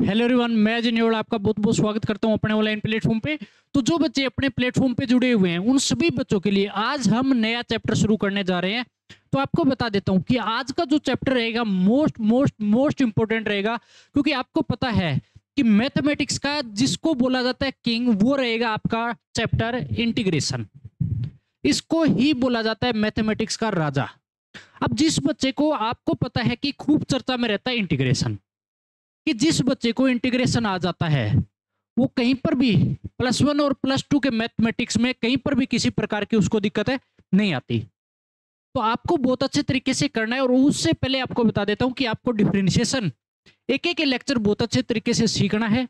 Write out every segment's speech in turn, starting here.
Hello everyone, मैं Ajay Noel आपका बहुत बहुत स्वागत करता हूं अपने ऑनलाइन प्लेटफॉर्म पे। तो जो बच्चे अपने प्लेटफॉर्म पे जुड़े हुए हैं उन सभी बच्चों के लिए आज हम नया चैप्टर शुरू करने जा रहे हैं। तो आपको बता देता हूं कि आज का जो चैप्टर रहेगा मोस्ट मोस्ट मोस्ट इंपॉर्टेंट रहेगा, क्योंकि आपको पता है कि मैथमेटिक्स का जिसको बोला जाता है किंग, वो रहेगा आपका चैप्टर इंटीग्रेशन। इसको ही बोला जाता है मैथमेटिक्स का राजा। अब जिस बच्चे को, आपको पता है कि खूब चर्चा में रहता है इंटीग्रेशन, कि जिस बच्चे को इंटीग्रेशन आ जाता है वो कहीं पर भी +1 और +2 के मैथमेटिक्स में कहीं पर भी किसी प्रकार की उसको दिक्कत है नहीं आती। तो आपको बहुत अच्छे तरीके से करना है। और उससे पहले आपको बता देता हूं कि आपको डिफरेंशिएशन एक एक लेक्चर बहुत अच्छे तरीके से सीखना है,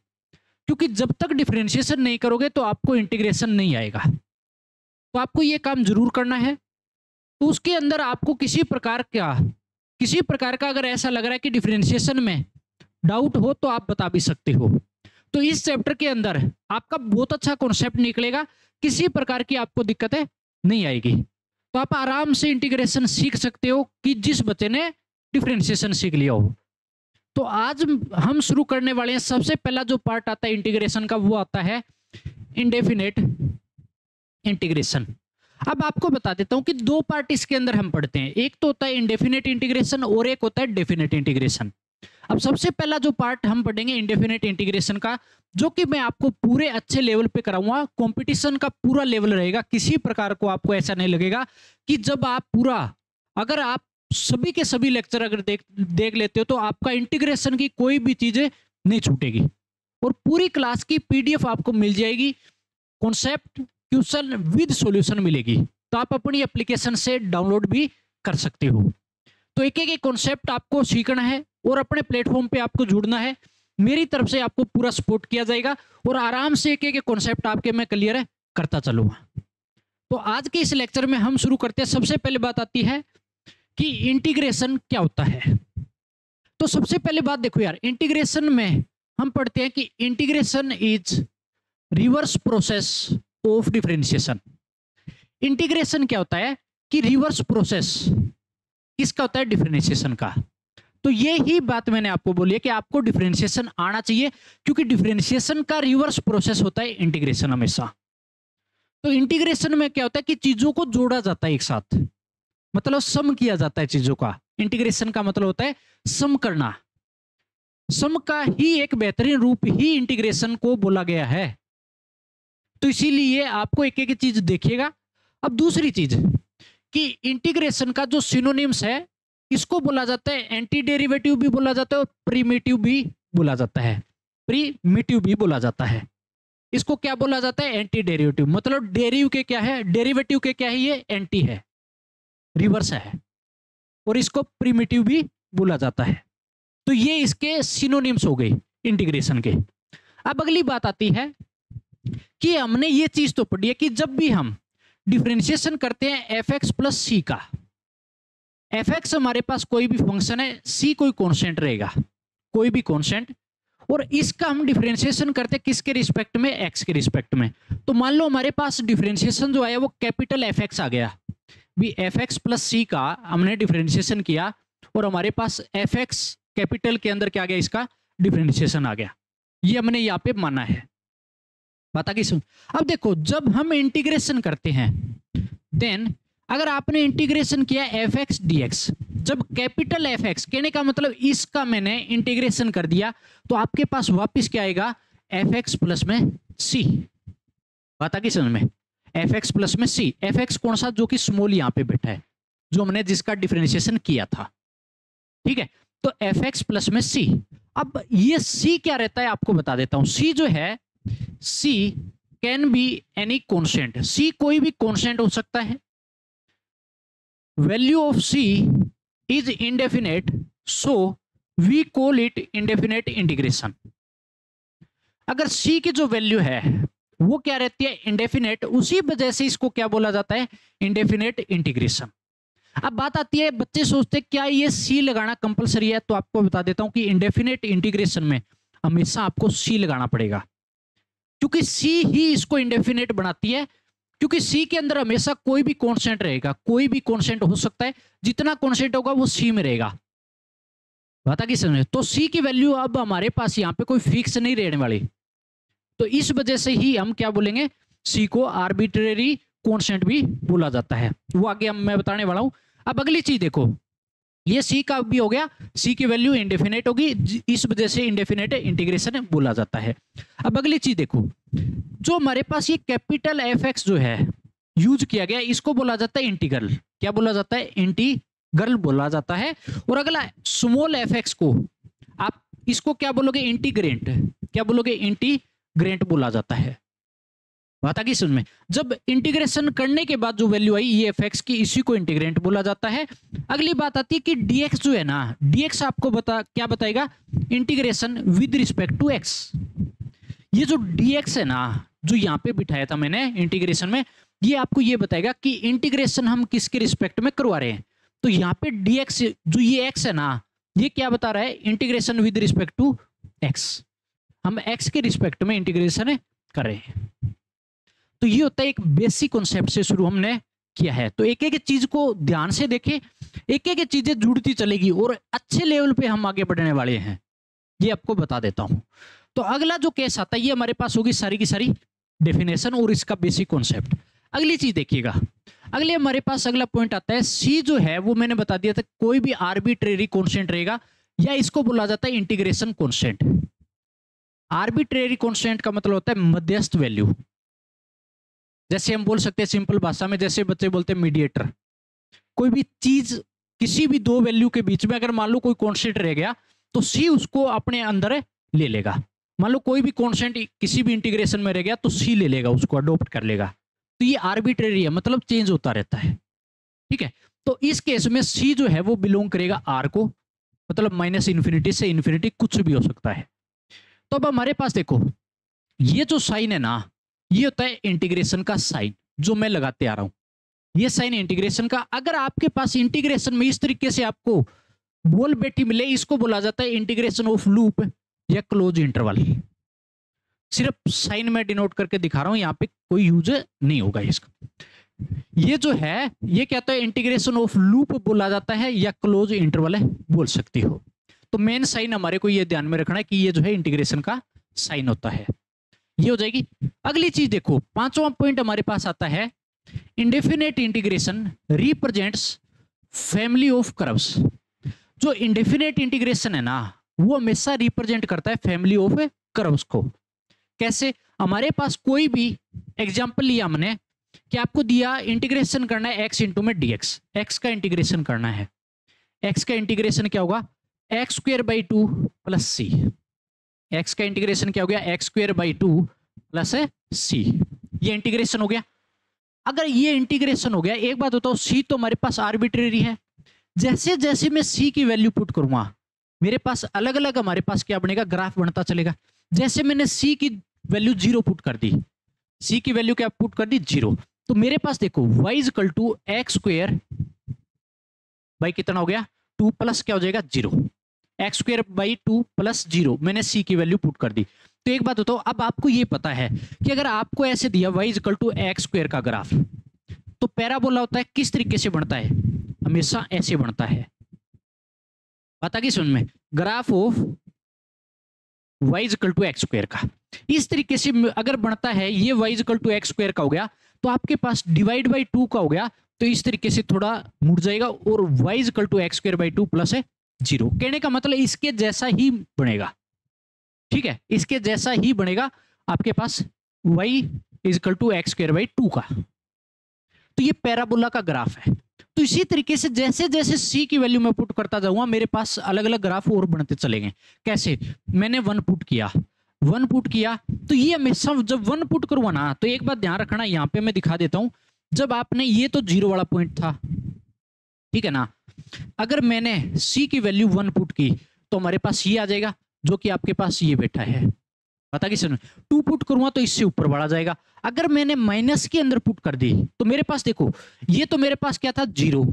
क्योंकि जब तक डिफरेंशिएशन नहीं करोगे तो आपको इंटीग्रेशन नहीं आएगा। तो आपको ये काम जरूर करना है। तो उसके अंदर आपको किसी प्रकार का अगर ऐसा लग रहा है कि डिफरेंशिएशन में डाउट हो तो आप बता भी सकते हो। तो इस चैप्टर के अंदर आपका बहुत अच्छा कॉन्सेप्ट निकलेगा, किसी प्रकार की आपको दिक्कतें नहीं आएगी। तो आप आराम से इंटीग्रेशन सीख सकते हो कि जिस बच्चे ने डिफरेंशिएशन सीख लिया हो। तो आज हम शुरू करने वाले हैं। सबसे पहला जो पार्ट आता है इंटीग्रेशन का वो आता है इंडेफिनेट इंटीग्रेशन। अब आपको बता देता हूं कि दो पार्ट इसके अंदर हम पढ़ते हैं, एक तो होता है इंडेफिनेट इंटीग्रेशन और एक होता है डेफिनेट इंटीग्रेशन। अब सबसे पहला जो पार्ट हम पढ़ेंगे इंडेफिनेट इंटीग्रेशन का, जो कि मैं आपको पूरे अच्छे लेवल पे कराऊंगा। कंपटीशन का पूरा लेवल रहेगा, किसी प्रकार को आपको ऐसा नहीं लगेगा कि जब आप अगर आप सभी के सभी लेक्चर अगर देख लेते हो तो आपका इंटीग्रेशन की कोई भी चीजें नहीं छूटेगी। और पूरी क्लास की पीडीएफ आपको मिल जाएगी, कॉन्सेप्ट क्वेश्चन विद सॉल्यूशन मिलेगी। तो आप अपनी एप्लीकेशन से डाउनलोड भी कर सकते हो। तो एक एक कॉन्सेप्ट आपको सीखना है और अपने प्लेटफॉर्म पे आपको जुड़ना है। मेरी तरफ से आपको पूरा सपोर्ट किया जाएगा और आराम से एक एक कॉन्सेप्ट आपके मैं क्लियर करता चलूंगा। तो आज के इस लेक्चर में हम शुरू करते हैं। सबसे पहले बात आती है कि इंटीग्रेशन क्या होता है। तो सबसे पहले बात देखो यार, इंटीग्रेशन में हम पढ़ते हैं कि integration is reverse process of differentiation. Integration क्या होता है कि रिवर्स प्रोसेस किसका होता है? डिफरेंशिएशन का। तो ये ही बात मैंने आपको बोली है कि आपको डिफरेंशिएशन आना चाहिए, क्योंकि डिफरेंशिएशन का रिवर्स प्रोसेस होता है इंटीग्रेशन हमेशा। तो इंटीग्रेशन में क्या होता है कि चीजों को जोड़ा जाता है एक साथ, मतलब सम किया जाता है चीजों का। इंटीग्रेशन का मतलब होता है सम करना। सम का ही एक बेहतरीन रूप ही इंटीग्रेशन को बोला गया है। तो इसीलिए आपको एक एक चीज देखिएगा। अब दूसरी चीज कि इंटीग्रेशन का जो सिनोनिम्स है, इसको बोला जाता है एंटी डेरिवेटिव भी बोला जाता है और प्रीमिटिव भी बोला जाता है। प्रीमिटिव भी बोला जाता है। इसको क्या बोला जाता है? Anti derivative. मतलब डेरिव के क्या है, डेरिवेटिव के क्या है, ये एंटी है, रिवर्स है। और इसको प्रीमिटिव भी बोला जाता है। तो ये इसके सिनोनिम्स हो गए इंटीग्रेशन के। अब अगली बात आती है कि हमने ये चीज तो पढ़ी है कि जब भी हम डिफरेंशिएशन करते हैं fx प्लस सी का, fx हमारे पास कोई भी फंक्शन है, c कोई कांस्टेंट रहेगा, कोई भी कांस्टेंट, और इसका हम डिफरेंशिएशन करते हैं किसके रिस्पेक्ट में? x के रिस्पेक्ट में। तो मान लो हमारे पास डिफरेंशिएशन जो आया वो कैपिटल fx आ गया। भी fx प्लस सी का हमने डिफरेंशिएशन किया और हमारे पास fx कैपिटल के अंदर क्या आ गया? इसका डिफरेंशिएशन आ गया। ये हमने यहाँ पे माना है। बात आगे सुन। अब देखो, जब हम इंटीग्रेशन करते हैं देन अगर आपने इंटीग्रेशन किया fx dx, जब कैपिटल fx, कहने का मतलब इसका मैंने इंटीग्रेशन कर दिया, तो आपके पास वापस क्या आएगा? fx प्लस में c। बात आगे समझ में? fx प्लस में c। fx कौन सा? जो कि स्मॉल यहां पे बैठा है, जो हमने जिसका डिफरेंशिएशन किया था। ठीक है, तो fx प्लस में c। अब ये c क्या रहता है आपको बता देता हूं। c जो है, c can be any constant. c कोई भी कॉन्स्टेंट हो सकता है। Value of c is indefinite, so we call it indefinite integration. अगर c की जो वैल्यू है वो क्या रहती है? इंडेफिनेट। उसी वजह से इसको क्या बोला जाता है? Indefinite integration. अब बात आती है, बच्चे सोचते क्या ये c लगाना कंपलसरी है? तो आपको बता देता हूं कि इंडेफिनेट इंटीग्रेशन में हमेशा आपको c लगाना पड़ेगा, क्योंकि c ही इसको इंडेफिनेट बनाती है। क्योंकि c के अंदर हमेशा कोई भी कांस्टेंट रहेगा, कोई भी कांस्टेंट हो सकता है, जितना कांस्टेंट होगा वो c में रहेगा। बात आगे समझे। तो सी की वैल्यू अब हमारे पास यहाँ पे कोई फिक्स नहीं रहने वाली, तो इस वजह से ही हम क्या बोलेंगे, सी को आर्बिट्रेरी कांस्टेंट भी बोला जाता है। वो आगे मैं बताने वाला हूं। अब अगली चीज देखो, ये सी का भी हो गया, सी की वैल्यू इंडेफिनेट होगी, इस वजह से इंडेफिनेट इंटीग्रेशन बोला जाता है। अब अगली चीज देखो, जो हमारे पास ये कैपिटल एफ एक्स जो है यूज किया गया, इसको बोला जाता है इंटीग्रल। क्या बोला जाता है? इंटीग्रल बोला जाता है। और अगला स्मॉल एफ एक्स को आप इसको क्या बोलोगे? इंटीग्रेंट। क्या बोलोगे? इंटीग्रेंट बोला जाता है। बात आ गई समझ में। जब इंटीग्रेशन करने के बाद जो वैल्यू आई ये एफ एक्स की, इसी को इंटीग्रेंट बोला जाता है। अगली बात आती है कि डीएक्स जो है ना, डीएक्स आपको क्या बताएगा? Integration with respect to x. ये जो डीएक्स है ना, जो यहाँ पे बिठाया था मैंने इंटीग्रेशन में, ये आपको ये बताएगा कि इंटीग्रेशन हम किसके रिस्पेक्ट में करवा रहे हैं। तो यहाँ पे डीएक्स जो ये एक्स है ना, ये क्या बता रहा है? Integration with respect to x. हम एक्स के रिस्पेक्ट में इंटीग्रेशन कर रहे हैं। तो ये होता है एक बेसिक कॉन्सेप्ट से शुरू हमने किया है। तो एक एक चीज को ध्यान से देखें, एक एक चीजें जुड़ती चलेगी और अच्छे लेवल पे हम आगे बढ़ने वाले हैं, ये आपको बता देता हूं। तो अगला जो केस आता है, ये हमारे पास होगी सारी की सारी डेफिनेशन और इसका बेसिक कॉन्सेप्ट। अगली चीज देखिएगा, अगले हमारे पास अगला पॉइंट आता है, सी जो है वो मैंने बता दिया था, कोई भी आर्बिट्रेरी कॉन्स्टेंट रहेगा, या इसको बोला जाता है इंटीग्रेशन कॉन्स्टेंट। आर्बिट्रेरी कॉन्स्टेंट का मतलब होता है मध्यस्थ वैल्यू। जैसे हम बोल सकते हैं सिंपल भाषा में, जैसे बच्चे बोलते हैं मीडिएटर। कोई भी चीज किसी भी दो वैल्यू के बीच में अगर मान लो कोई कांस्टेंट रह गया, तो सी उसको अपने अंदर ले लेगा। मान लो कोई भी कांस्टेंट किसी भी इंटीग्रेशन में रह गया, तो सी ले लेगा, उसको अडॉप्ट कर लेगा। तो ये आर्बिट्रेरी है, मतलब चेंज होता रहता है। ठीक है, तो इस केस में सी जो है वो बिलोंग करेगा आर को, मतलब माइनस इन्फिनिटी से इन्फिनिटी, कुछ भी हो सकता है। तो अब हमारे पास देखो, ये जो साइन है ना, ये होता है इंटीग्रेशन का साइन, जो मैं लगाते आ रहा हूं। ये साइन इंटीग्रेशन का। अगर आपके पास इंटीग्रेशन में इस तरीके से आपको बोल बैठी मिले, इसको बोला जाता है इंटीग्रेशन ऑफ लूप या क्लोज इंटरवल। सिर्फ साइन में डिनोट करके दिखा रहा हूं, यहां पे कोई यूज नहीं होगा इसका। ये जो है ये क्या होता है? इंटीग्रेशन ऑफ लूप बोला जाता है या क्लोज इंटरवल है बोल सकती हो। तो मेन साइन हमारे को ये ध्यान में रखना है कि ये जो है इंटीग्रेशन का साइन होता है। ये हो जाएगी। अगली चीज देखो, पांचवा पॉइंट हमारे पास आता है, indefinite integration represents family of curves. जो इंडेफिनेट इंटीग्रेशन है ना, वो हमेशा रिप्रेजेंट करता है फैमिली ऑफ कर्व्स को। कैसे? हमारे पास कोई भी एग्जांपल लिया हमने कि आपको दिया इंटीग्रेशन करना है एक्स इंटू में डीएक्स, एक्स का इंटीग्रेशन करना है। एक्स का इंटीग्रेशन क्या होगा? X square by 2 plus c. X का इंटीग्रेशन क्या हो गया? X square by 2 plus c. ये इंटीग्रेशन हो गया। अगर ये इंटीग्रेशन हो गया, एक बात बताओ, सी तो हमारे पास आर्बिट्रेरी है। जैसे जैसे मैं सी की वैल्यू पुट करूंगा, मेरे पास अलग अलग हमारे पास क्या बनेगा? ग्राफ बनता चलेगा। जैसे मैंने सी की वैल्यू 0 पुट कर दी, सी की वैल्यू क्या पुट कर दी? 0, तो मेरे पास देखो y equal to x square by कितना हो गया? 2 प्लस क्या हो जाएगा? 0। एक्स स्क्वायर बाई 2 प्लस 0, मैंने सी की वैल्यू पुट कर दी। तो एक बात बताओ, अब आपको ये पता है कि अगर आपको ऐसे दिया y equal to x square का ग्राफ, तो पैराबोला होता है किस तरीके से बनता है? हमेशा ऐसे बनता है। पता कि सुन में, graph of y equal to x square का इस तरीके से अगर बनता है, ये y equal to x square का हो गया, तो आपके पास डिवाइड बाई 2 का हो गया, तो इस तरीके से थोड़ा मुड़ जाएगा और y equal to x square by 2 plus 0। कहने का मतलब इसके जैसा ही बनेगा। ठीक है, इसके जैसा ही बनेगा आपके पास y equal to x square by 2 का। तो ये पैराबोला का ग्राफ है। तो इसी तरीके से जैसे जैसे c की वैल्यू मैं पुट करता जाऊंगा, मेरे पास अलग अलग ग्राफ और बनते चलेंगे। कैसे? मैंने 1 पुट किया, 1 पुट किया, तो ये हमेशा जब 1 पुट करूंगा ना, तो एक बात ध्यान रखना, यहां पे मैं दिखा देता हूं। जब आपने ये तो 0 वाला पॉइंट था, ठीक है ना, अगर मैंने c की वैल्यू 1 पुट की, तो हमारे पास ये आ जाएगा, जो कि आपके पास ये बैठा है। पता किसी ने 2 पुट करूंगा तो इससे ऊपर बढ़ा जाएगा। अगर मैंने माइनस के अंदर पुट कर दी, तो मेरे पास देखो, ये तो मेरे पास क्या था? 0।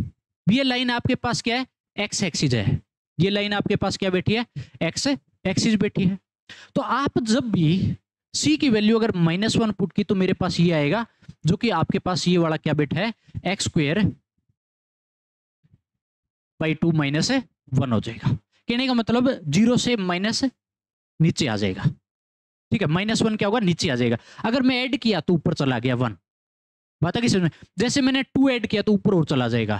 ये लाइन आपके पास क्या है? एक्स एक्सिस है। ये लाइन आपके पास क्या बैठी है? एक्स एक्सिस बैठी है। तो आप जब भी c की वैल्यू अगर -1 पुट की, तो मेरे पास ये आएगा, जो कि आपके पास ये वाला क्या बैठा है? एक्स स्क्वायर बाई 2 - 1 हो जाएगा। कहने का मतलब 0 से माइनस नीचे आ जाएगा, ठीक है। -1 क्या होगा, नीचे आ जाएगा। अगर मैं ऐड किया तो ऊपर चला गया 1, बात है किस में। जैसे मैंने 2 ऐड किया तो ऊपर और चला जाएगा,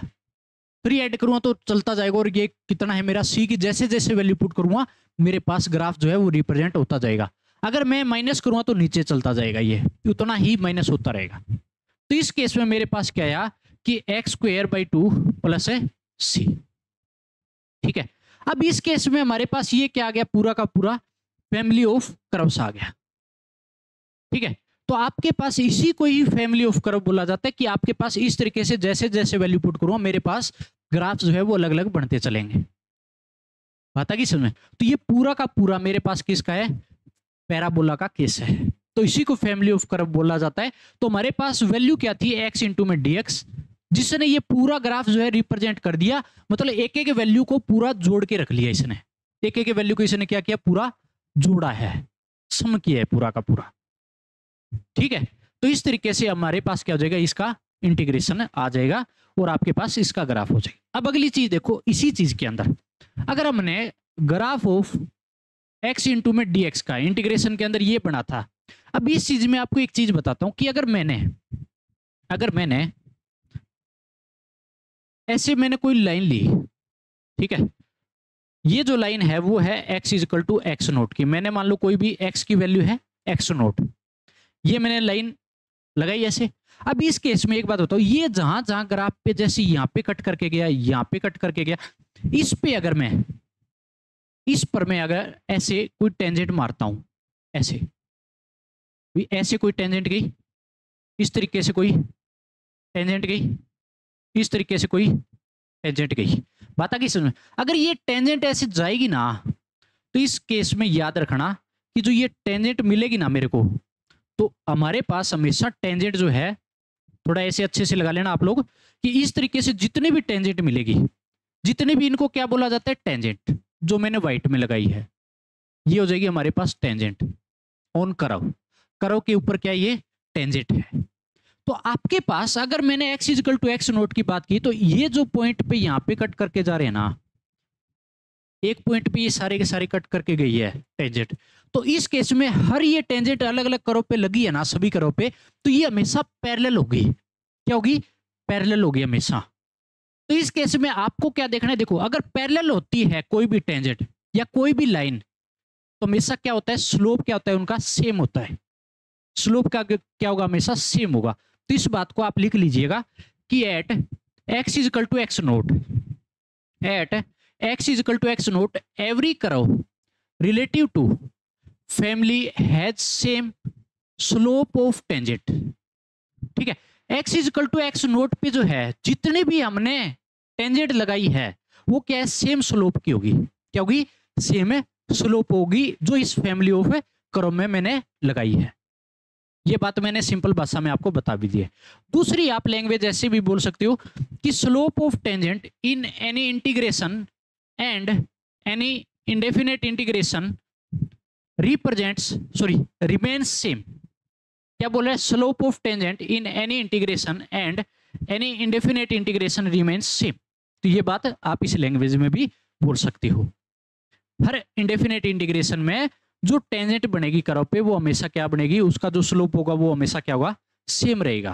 3 ऐड करूंगा तो चलता जाएगा, और ये कितना है मेरा C की जैसे जैसे वैल्यू पुट करूंगा मेरे पास ग्राफ जो है वो रिप्रेजेंट होता जाएगा। अगर मैं माइनस करूंगा तो नीचे चलता जाएगा, ये उतना ही माइनस होता रहेगा। तो इस केस में मेरे पास क्या आया कि x²/2 प्लस है C, ठीक है। अब इस केस में हमारे पास ये क्या आ गया, पूरा का पूरा फैमिली ऑफ कर्व्स आ गया, ठीक है। तो आपके पास इसी को ही फैमिली ऑफ कर्व बोला जाता है कि आपके पास इस तरीके से जैसे जैसे वैल्यू पुट करूंगा मेरे पास ग्राफ जो है वो अलग अलग बढ़ते चलेंगे, बात आ गई समझ में। तो ये पूरा का पूरा मेरे पास किसका है, पैराबोला का केस है, तो इसी को फैमिली ऑफ कर्व बोला जाता है। तो हमारे पास वैल्यू क्या थी, x इंटू में dx, जिसने ये पूरा ग्राफ जो है रिप्रेजेंट कर दिया, मतलब एक एक वैल्यू को पूरा जोड़ के रख लिया इसने, एक एक वैल्यू को इसने क्या किया, पूरा जोड़ा है, सम किया है पूरा का पूरा, ठीक है। तो इस तरीके से हमारे पास क्या हो जाएगा, इसका इंटीग्रेशन आ जाएगा और आपके पास इसका ग्राफ हो जाएगा। अब अगली चीज देखो, इसी चीज के अंदर अगर हमने ग्राफ ऑफ x इंटू में dx का इंटीग्रेशन के अंदर ये बना था, अब इस चीज में आपको एक चीज बताता हूं कि अगर मैंने ऐसे मैंने कोई लाइन ली, ठीक है, ये जो लाइन है वो है x equal to x naught की, मैंने मान लो कोई भी x की वैल्यू है x नोट, ये मैंने लाइन लगाई ऐसे। अब इस केस में एक बात बताओ, ये जहां जहां ग्राफ पे जैसे यहां पे कट करके गया, यहां पे कट करके गया, इस पे अगर मैं इस पर मैं अगर ऐसे कोई टेंजेंट मारता हूं, ऐसे कोई टेंजेंट गई, इस तरीके से कोई टेंजेंट गई, इस तरीके से कोई टेंजेंट गई, बात आ गई समझ में। अगर ये टेंजेंट ऐसे जाएगी ना, तो इस केस में याद रखना कि जो ये टेंजेंट मिलेगी ना मेरे को, तो हमारे पास हमेशा टेंजेंट जो है, थोड़ा ऐसे अच्छे से लगा लेना आप लोग, कि इस तरीके से जितने भी टेंजेंट मिलेगी, जितने भी, इनको क्या बोला जाता है, टेंजेंट, जो मैंने व्हाइट में लगाई है, ये हो जाएगी हमारे पास टेंजेंट ऑन कर्व, कर्व के ऊपर क्या ये टेंजेंट है। तो आपके पास अगर मैंने x equal to x naught की बात की, तो ये जो पॉइंट पे यहां पे कट करके जा रहे हैं ना, एक पॉइंट पे ये सारे के सारे कट करके गई है टेंजेंट, तो इस केस में हर ये टेंजेंट अलग अलग कर्व पे लगी है ना, सभी कर्व पे, तो ये हमेशा पैरेलल होगी, क्या होगी, पैरेलल होगी हमेशा। तो इस केस में आपको क्या देखना है, देखो अगर पैरेलल होती है कोई भी टेंजेंट या कोई भी लाइन, तो हमेशा क्या होता है, स्लोप क्या होता है उनका, सेम होता है, स्लोप का क्या होगा, हमेशा सेम होगा। तो इस बात को आप लिख लीजिएगा कि at x equal to x naught, at x equal to x naught every curve relative to family has same slope of tangent, ठीक है। x equal to x naught पे जो है जितने भी हमने टेंजेंट लगाई है वो क्या है, सेम स्लोप की होगी, क्या होगी, सेम स्लोप होगी, जो इस फैमिली ऑफ कर्व में मैंने लगाई है। ये बात मैंने सिंपल भाषा में आपको बता भी दी है। दूसरी आप लैंग्वेज ऐसे भी बोल सकते हो कि slope of tangent in any integration and any indefinite integration remains same, क्या बोल रहा है, slope of tangent in any integration and any indefinite integration remains same. तो ये बात आप इस लैंग्वेज में भी बोल सकते हो। हर इंडेफिनेट इंटीग्रेशन में जो टेंजेंट बनेगी कर्व पे वो हमेशा क्या बनेगी, उसका जो स्लोप होगा वो हमेशा क्या होगा, सेम रहेगा,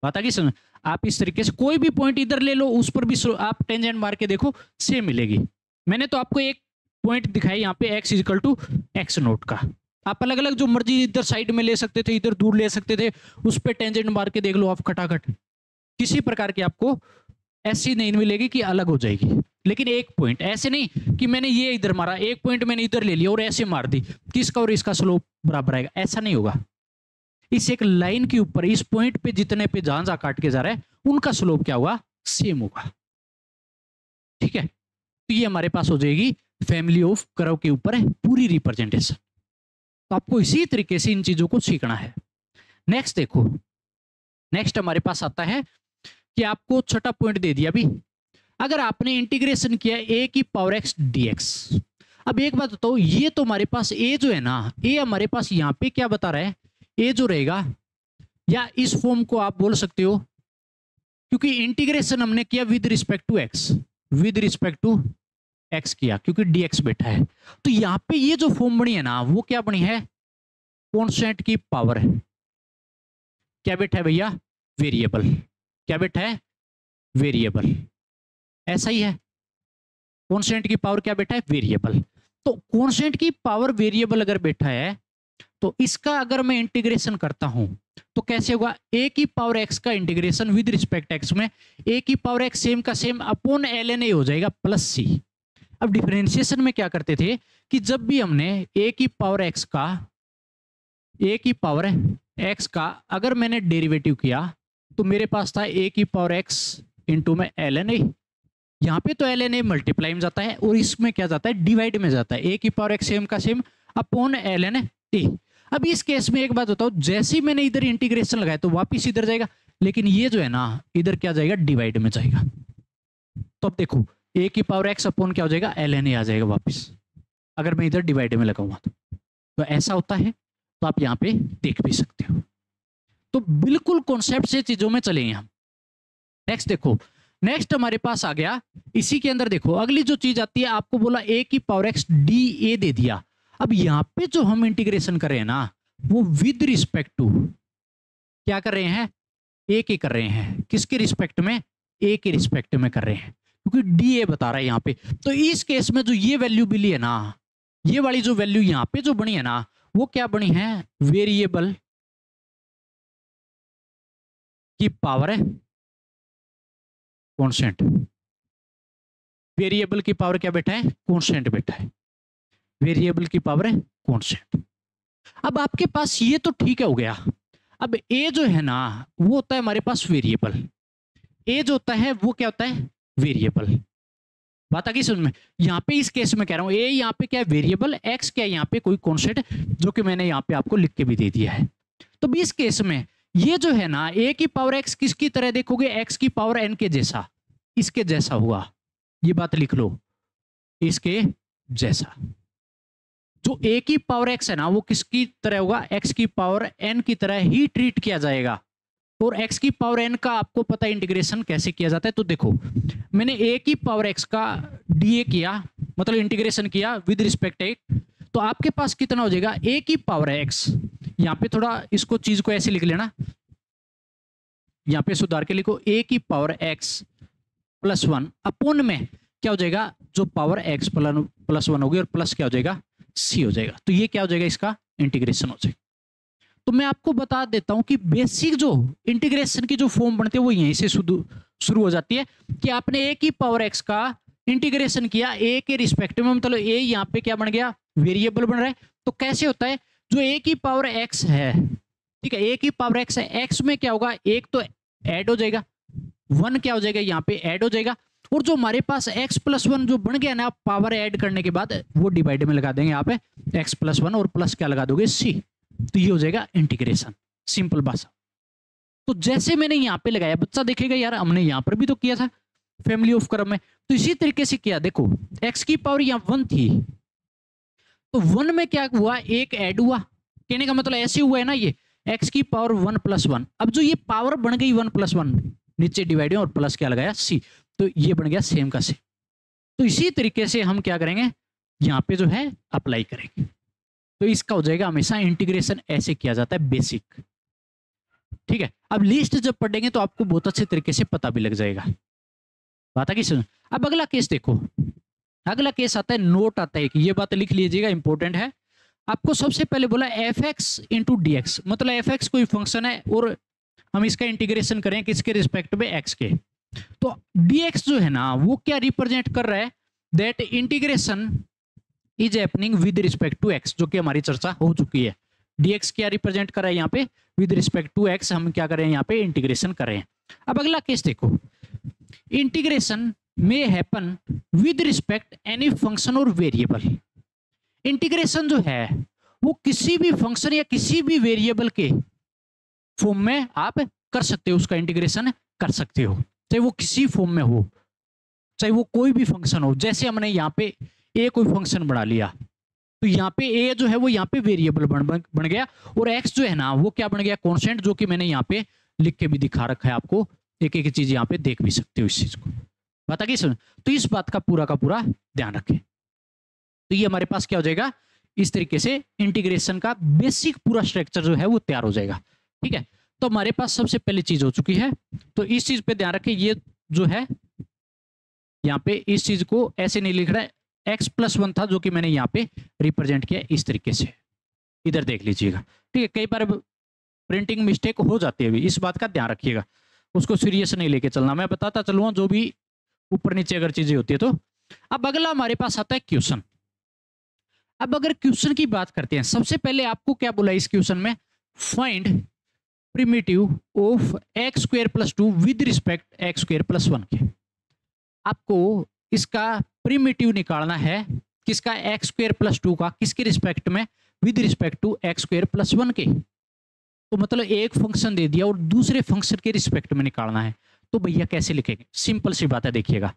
बात आ गई समझ। आप इस तरीके से कोई भी पॉइंट इधर ले लो, उस पर भी आप टेंजेंट मार के देखो, सेम मिलेगी। मैंने तो आपको एक पॉइंट दिखाई यहाँ पे x equal to x naught का, आप अलग अलग जो मर्जी इधर साइड में ले सकते थे, इधर दूर ले सकते थे, उस पर टेंजेंट मार के देख लो आप खटाखट, किसी प्रकार की आपको ऐसी नहीं मिलेगी कि अलग हो जाएगी। लेकिन एक पॉइंट ऐसे नहीं कि मैंने ये इधर मारा, एक पॉइंट मैंने इधर ले लिया और ऐसे मार दी, किसका और इसका स्लोप बराबर आएगा, ऐसा नहीं होगा। इस एक लाइन के ऊपर इस पॉइंट पे जितने पे जहां जहां काट के जा रहा है उनका स्लोप क्या होगा, सेम होगा, ठीक है। तो ये हमारे पास हो जाएगी फैमिली ऑफ कर्व के ऊपर है पूरी रिप्रेजेंटेशन। तो आपको इसी तरीके से इन चीजों को सीखना है। नेक्स्ट देखो, नेक्स्ट हमारे पास आता है कि आपको छठा पॉइंट दे दिया अभी, अगर आपने इंटीग्रेशन किया a की पावर x dx। अब एक बात बताओ, ये तो हमारे पास a जो है ना, a हमारे पास यहाँ पे क्या बता रहा है, a जो रहेगा, या इस फॉर्म को आप बोल सकते हो, क्योंकि इंटीग्रेशन हमने किया with respect to x, with respect to x किया क्योंकि dx बैठा है। तो यहाँ पे ये जो फॉर्म बनी है ना वो क्या बनी है, कॉन्स्टेंट की पावर है। क्या बैठा है भैया, वेरिएबल। क्या बैठा है, वेरिएबल। ऐसा ही है, कॉन्स्टेंट की पावर क्या बैठा है, वेरिएबल। तो कॉन्स्टेंट की पावर वेरिएबल अगर बैठा है तो इसका अगर मैं इंटीग्रेशन करता हूं तो कैसे होगा, ए की पावर एक्स का इंटीग्रेशन विद रिस्पेक्ट एक्स में ए की पावर एक्स सेम का सेम अपॉन ln a हो जाएगा प्लस सी। अब डिफरेंशिएशन में क्या करते थे कि जब भी हमने ए की पावर एक्स का अगर मैंने डेरिवेटिव किया तो मेरे पास था ए की पावर एक्स इंटू में ln a। यहाँ पे तो ln a मल्टीप्लाई में जाता है और इसमें क्या जाता है, डिवाइड में जाता है। ए की पावर एक्स सेम का सेम अपॉन ln a। अब इस केस में एक बात बताओ, जैसे ही मैंने इधर इंटीग्रेशन लगाया तो वापिस इधर जाएगा, लेकिन ये जो है ना इधर क्या जाएगा, डिवाइड में जाएगा। तो अब देखो ए की पावर एक्स अपॉन क्या हो जाएगा, ln a आ जाएगा वापिस, अगर मैं इधर डिवाइड में लगाऊंगा तो ऐसा होता है। तो आप यहाँ पे देख भी सकते हो। तो बिल्कुल कॉन्सेप्ट से चीजों में चलेंगे हम। नेक्स्ट देखो, नेक्स्ट हमारे पास आ गया, इसी के अंदर देखो अगली जो चीज आती है, आपको बोला ए की पावर एक्स डी ए दे दिया। अब यहाँ पे जो हम इंटीग्रेशन कर रहे हैं ना वो विद रिस्पेक्ट टू क्या कर रहे हैं, ए के कर रहे हैं। किसके रिस्पेक्ट में, ए के रिस्पेक्ट में कर रहे हैं, क्योंकि डी ए बता रहा है यहाँ पे। तो इस केस में जो ये वैल्यू मिली है ना, ये वाली जो वैल्यू यहाँ पे जो बनी है ना वो क्या बनी है, वेरिएबल की पावर है कॉन्स्टेंट। वेरिएबल की पावर क्या बैठा है, कॉन्स्टेंट बैठा है। वेरिएबल की पावर है कॉन्स्टेंट। अब आपके पास ये तो ठीक है हो गया। अब ए जो है ना वो होता है हमारे पास वेरिएबल। ए जो होता है वो क्या होता है, वेरिएबल। बात आ गई समझ में। यहाँ पे इस केस में कह रहा हूं ए यहाँ पे क्या है, वेरिएबल, एक्स क्या है यहाँ पे कोई कॉन्स्टेंट, जो कि मैंने यहाँ पे आपको लिख के भी दे दिया है। तो इस केस में ये जो है ना ए की पावर एक्स किसकी तरह देखोगे, एक्स की पावर एन के जैसा, इसके जैसा हुआ। ये बात लिख लो, इसके जैसा। जो ए की पावर एक्स है ना वो किसकी तरह होगा, एक्स की पावर एन की तरह ही ट्रीट किया जाएगा। और एक्स की पावर एन का आपको पता है इंटीग्रेशन कैसे किया जाता है। तो देखो मैंने ए की पावर एक्स का डीए किया, मतलब इंटीग्रेशन किया विद रिस्पेक्ट ए, तो आपके पास कितना हो जाएगा, ए की पावर एक्स। यहाँ पे थोड़ा इसको चीज को ऐसे लिख लेना, यहाँ पे सुधार के लिखो, ए की power x plus one upon में क्या हो जाएगा, जो पावर एक्स प्लस वन होगी और प्लस क्या हो जाएगा, सी हो जाएगा। तो ये क्या हो जाएगा, इसका इंटीग्रेशन हो जाएगा। तो मैं आपको बता देता हूं कि बेसिक जो इंटीग्रेशन की जो फॉर्म बनती है वो यहीं से शुरू हो जाती है कि आपने ए की पावर एक्स का इंटीग्रेशन किया ए के रिस्पेक्ट में, मतलब ए यहाँ पे क्या बन गया, वेरिएबल बन रहा है। तो कैसे होता है, जो ए की पावर एक्स है, ठीक है, ए की पावर एक्स है, एक्स में क्या होगा, एक तो ऐड हो जाएगा, वन क्या हो जाएगा यहाँ पे ऐड हो जाएगा, और जो हमारे पास x प्लस वन जो बन गया ना पावर ऐड करने के बाद वो डिवाइड में लगा देंगे यहाँ पे x प्लस वन और प्लस क्या लगा दोगे, c। तो ये हो जाएगा इंटीग्रेशन, सिंपल भाषा। तो जैसे मैंने यहाँ पे लगाया, बच्चा देखेगा यार हमने यहाँ पर भी तो किया था फैमिली ऑफ कर्व में, तो इसी तरीके से किया। देखो x की पावर यहाँ वन थी, तो वन में क्या हुआ, एक ऐड हुआ, कहने का मतलब ऐसे हुआ है ना, ये x की पावर वन प्लस वन। अब जो ये पावर बन गई वन प्लस वन, नीचे डिवाइड और प्लस क्या लगाया, c, तो ये बन गया सेम का सेम। तो इसी तरीके से हम क्या करेंगे, यहाँ पे जो है अप्लाई करेंगे। तो इसका हो जाएगा हमेशा इंटीग्रेशन ऐसे किया जाता है बेसिक, ठीक है। अब लिस्ट जब पढ़ेंगे तो आपको बहुत अच्छे तरीके से पता भी लग जाएगा। बात आ गई समझ। अब अगला केस देखो, अगला केस आता है, नोट आता है कि ये बात लिख लीजिएगा, इंपॉर्टेंट है। आपको सबसे पहले बोला F x into D x, मतलब एफ एक्स कोई फंक्शन है और हम इसका इंटीग्रेशन करें किसके रिस्पेक्ट में, एक्स के। तो dx जो है ना वो क्या रिप्रेजेंट कर रहा है, that integration is happening with respect to x, जो कि हमारी चर्चा हो चुकी है। dx क्या रिप्रेजेंट कर रहा है यहाँ पे, विद रिस्पेक्ट टू x, हम क्या कर रहे हैं यहाँ पे इंटीग्रेशन कर रहे हैं। अब अगला केस देखो, इंटीग्रेशन में happen with respect any function और वेरिएबल। इंटीग्रेशन जो है वो किसी भी फंक्शन या किसी भी वेरिएबल के फॉर्म में आप कर सकते हो, उसका इंटीग्रेशन कर सकते हो, चाहे वो किसी फॉर्म में हो, चाहे वो कोई भी फंक्शन हो। जैसे हमने यहाँ पे ए कोई फंक्शन बना लिया, तो यहाँ पे ए जो है वो यहाँ पे वेरिएबल बन गया, और एक्स जो है ना वो क्या बन गया, कांस्टेंट, जो कि मैंने यहाँ पे लिख के भी दिखा रखा है आपको। एक एक चीज यहाँ पे देख भी सकते हो इस चीज को। बता कि सुन, तो इस बात का पूरा ध्यान रखें। तो ये हमारे पास क्या हो जाएगा, इस तरीके से इंटीग्रेशन का बेसिक पूरा स्ट्रक्चर जो है वो तैयार हो जाएगा। ठीक है, तो हमारे पास सबसे पहली चीज हो चुकी है। तो इस चीज पे ध्यान रखें, ये जो है यहाँ पे इस चीज को ऐसे नहीं लिख रहा है, x+1 था जो कि मैंने यहाँ पे रिप्रेजेंट किया इस तरीके से, इधर देख लीजिएगा। ठीक है, कई बार प्रिंटिंग मिस्टेक हो जाती है, इस बात का ध्यान रखिएगा, उसको सीरियस नहीं लेके चलना, मैं बताता चलूंगा जो भी ऊपर नीचे अगर चीजें होती है तो। अब अगला हमारे पास आता है क्वेश्चन। अब अगर क्वेश्चन की बात करते हैं, सबसे पहले आपको क्या बोला इस क्वेश्चन में, find primitive of x² + 2 with respect x² + 1 के। आपको इसका प्रिमिटिव निकालना है, किसका, x² + 2 का, किसके रिस्पेक्ट में, विद रिस्पेक्ट टू x² + 1 के। तो मतलब एक फंक्शन दे दिया और दूसरे फंक्शन के रिस्पेक्ट में निकालना है, तो भैया कैसे लिखेंगे, सिंपल सी बात है, देखिएगा।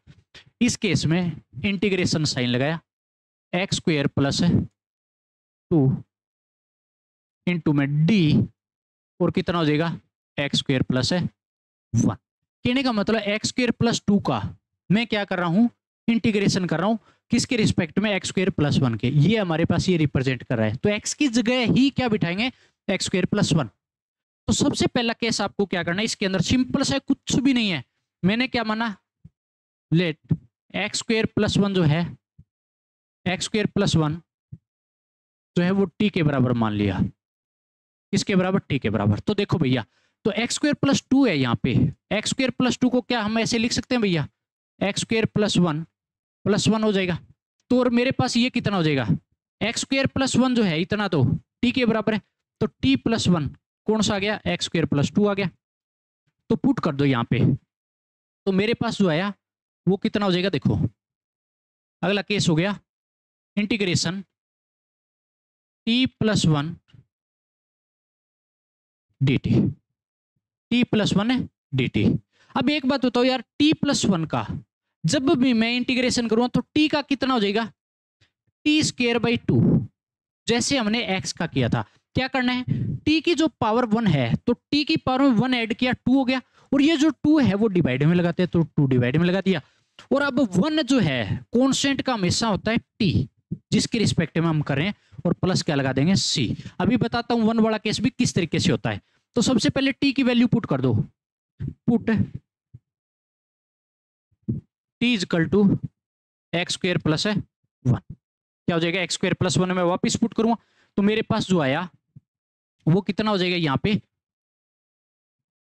इस केस में इंटीग्रेशन साइन लगाया, x² + 2 इंटू में d, और कितना हो जाएगा x² + 1। कहने का मतलब x² + 2 का मैं क्या कर रहा हूं, इंटीग्रेशन कर रहा हूं, किसके रिस्पेक्ट में, x² + 1 के। ये हमारे पास ये रिप्रेजेंट कर रहा है, तो x की जगह ही क्या बिठाएंगे, x² + 1। तो सबसे पहला केस आपको क्या करना है, इसके अंदर सिंपल सा कुछ भी नहीं है, मैंने क्या माना, लेट x² + 1 जो है, x² + 1 जो है वो t के बराबर मान लिया, किसके बराबर, t के बराबर। तो देखो भैया, तो x² + 2 है यहाँ पे, x² + 2 को क्या हम ऐसे लिख सकते हैं भैया, x² + 1 + 1 हो जाएगा। तो और मेरे पास ये कितना हो जाएगा, x² + 1 जो है इतना तो t के बराबर है, तो t + 1 कौन सा आ गया, x² + 2 आ गया। तो पुट कर दो यहाँ पे, तो मेरे पास जो आया वो कितना हो जाएगा, देखो अगला केस हो गया integration t + 1 dt, t + 1 dt। अब एक बात बताओ यार, t + 1 का जब भी मैं इंटीग्रेशन करूंगा तो t का कितना हो जाएगा, t² / 2, जैसे हमने x का किया था। क्या करना है, t की जो पावर 1 है तो t की पावर में 1 ऐड किया, 2 हो गया, और ये जो 2 है वो डिवाइड में लगाते हैं, तो 2 डिवाइड में लगा दिया। और अब 1 जो है कांस्टेंट का हमेशा होता है t, जिसके रिस्पेक्ट में हम कर रहे हैं, और प्लस क्या लगा देंगे, c। अभी बताता हूं 1 वाला केस भी किस तरीके से होता है। तो सबसे पहले t की वैल्यू पुट कर दो, पुट t = x² + 1, क्या हो जाएगा, x² + 1 में वापिस पुट करूंगा, तो मेरे पास जो आया वो कितना हो जाएगा, यहाँ पे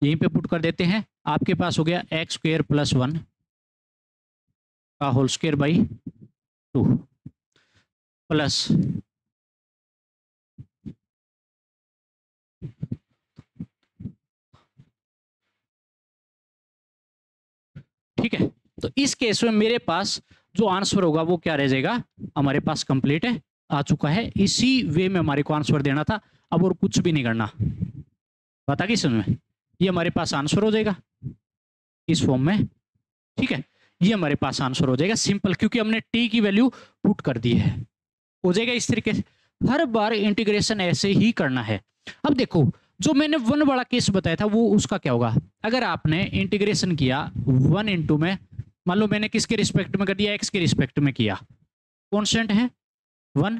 यहीं पे पुट कर देते हैं, आपके पास हो गया x² + 1 का होल स्क्वायर बाई 2 प्लस ठीक है। तो इस केस में मेरे पास जो आंसर होगा वो क्या रह जाएगा, हमारे पास कंप्लीट है, आ चुका है। इसी वे में हमारे को आंसर देना था, अब और कुछ भी नहीं करना, बता कि समझ में, ये हमारे पास आंसर हो जाएगा इस फॉर्म में। ठीक है, ये हमारे पास आंसर हो जाएगा सिंपल, क्योंकि हमने टी की वैल्यू पुट कर दी है, हो जाएगा इस तरीके से। हर बार इंटीग्रेशन ऐसे ही करना है। अब देखो, जो मैंने 1 वाला केस बताया था वो उसका क्या होगा, अगर आपने इंटीग्रेशन किया 1 इंटू में, मान लो मैंने किसके रिस्पेक्ट में कर दिया, x के रिस्पेक्ट में किया, कांस्टेंट है 1,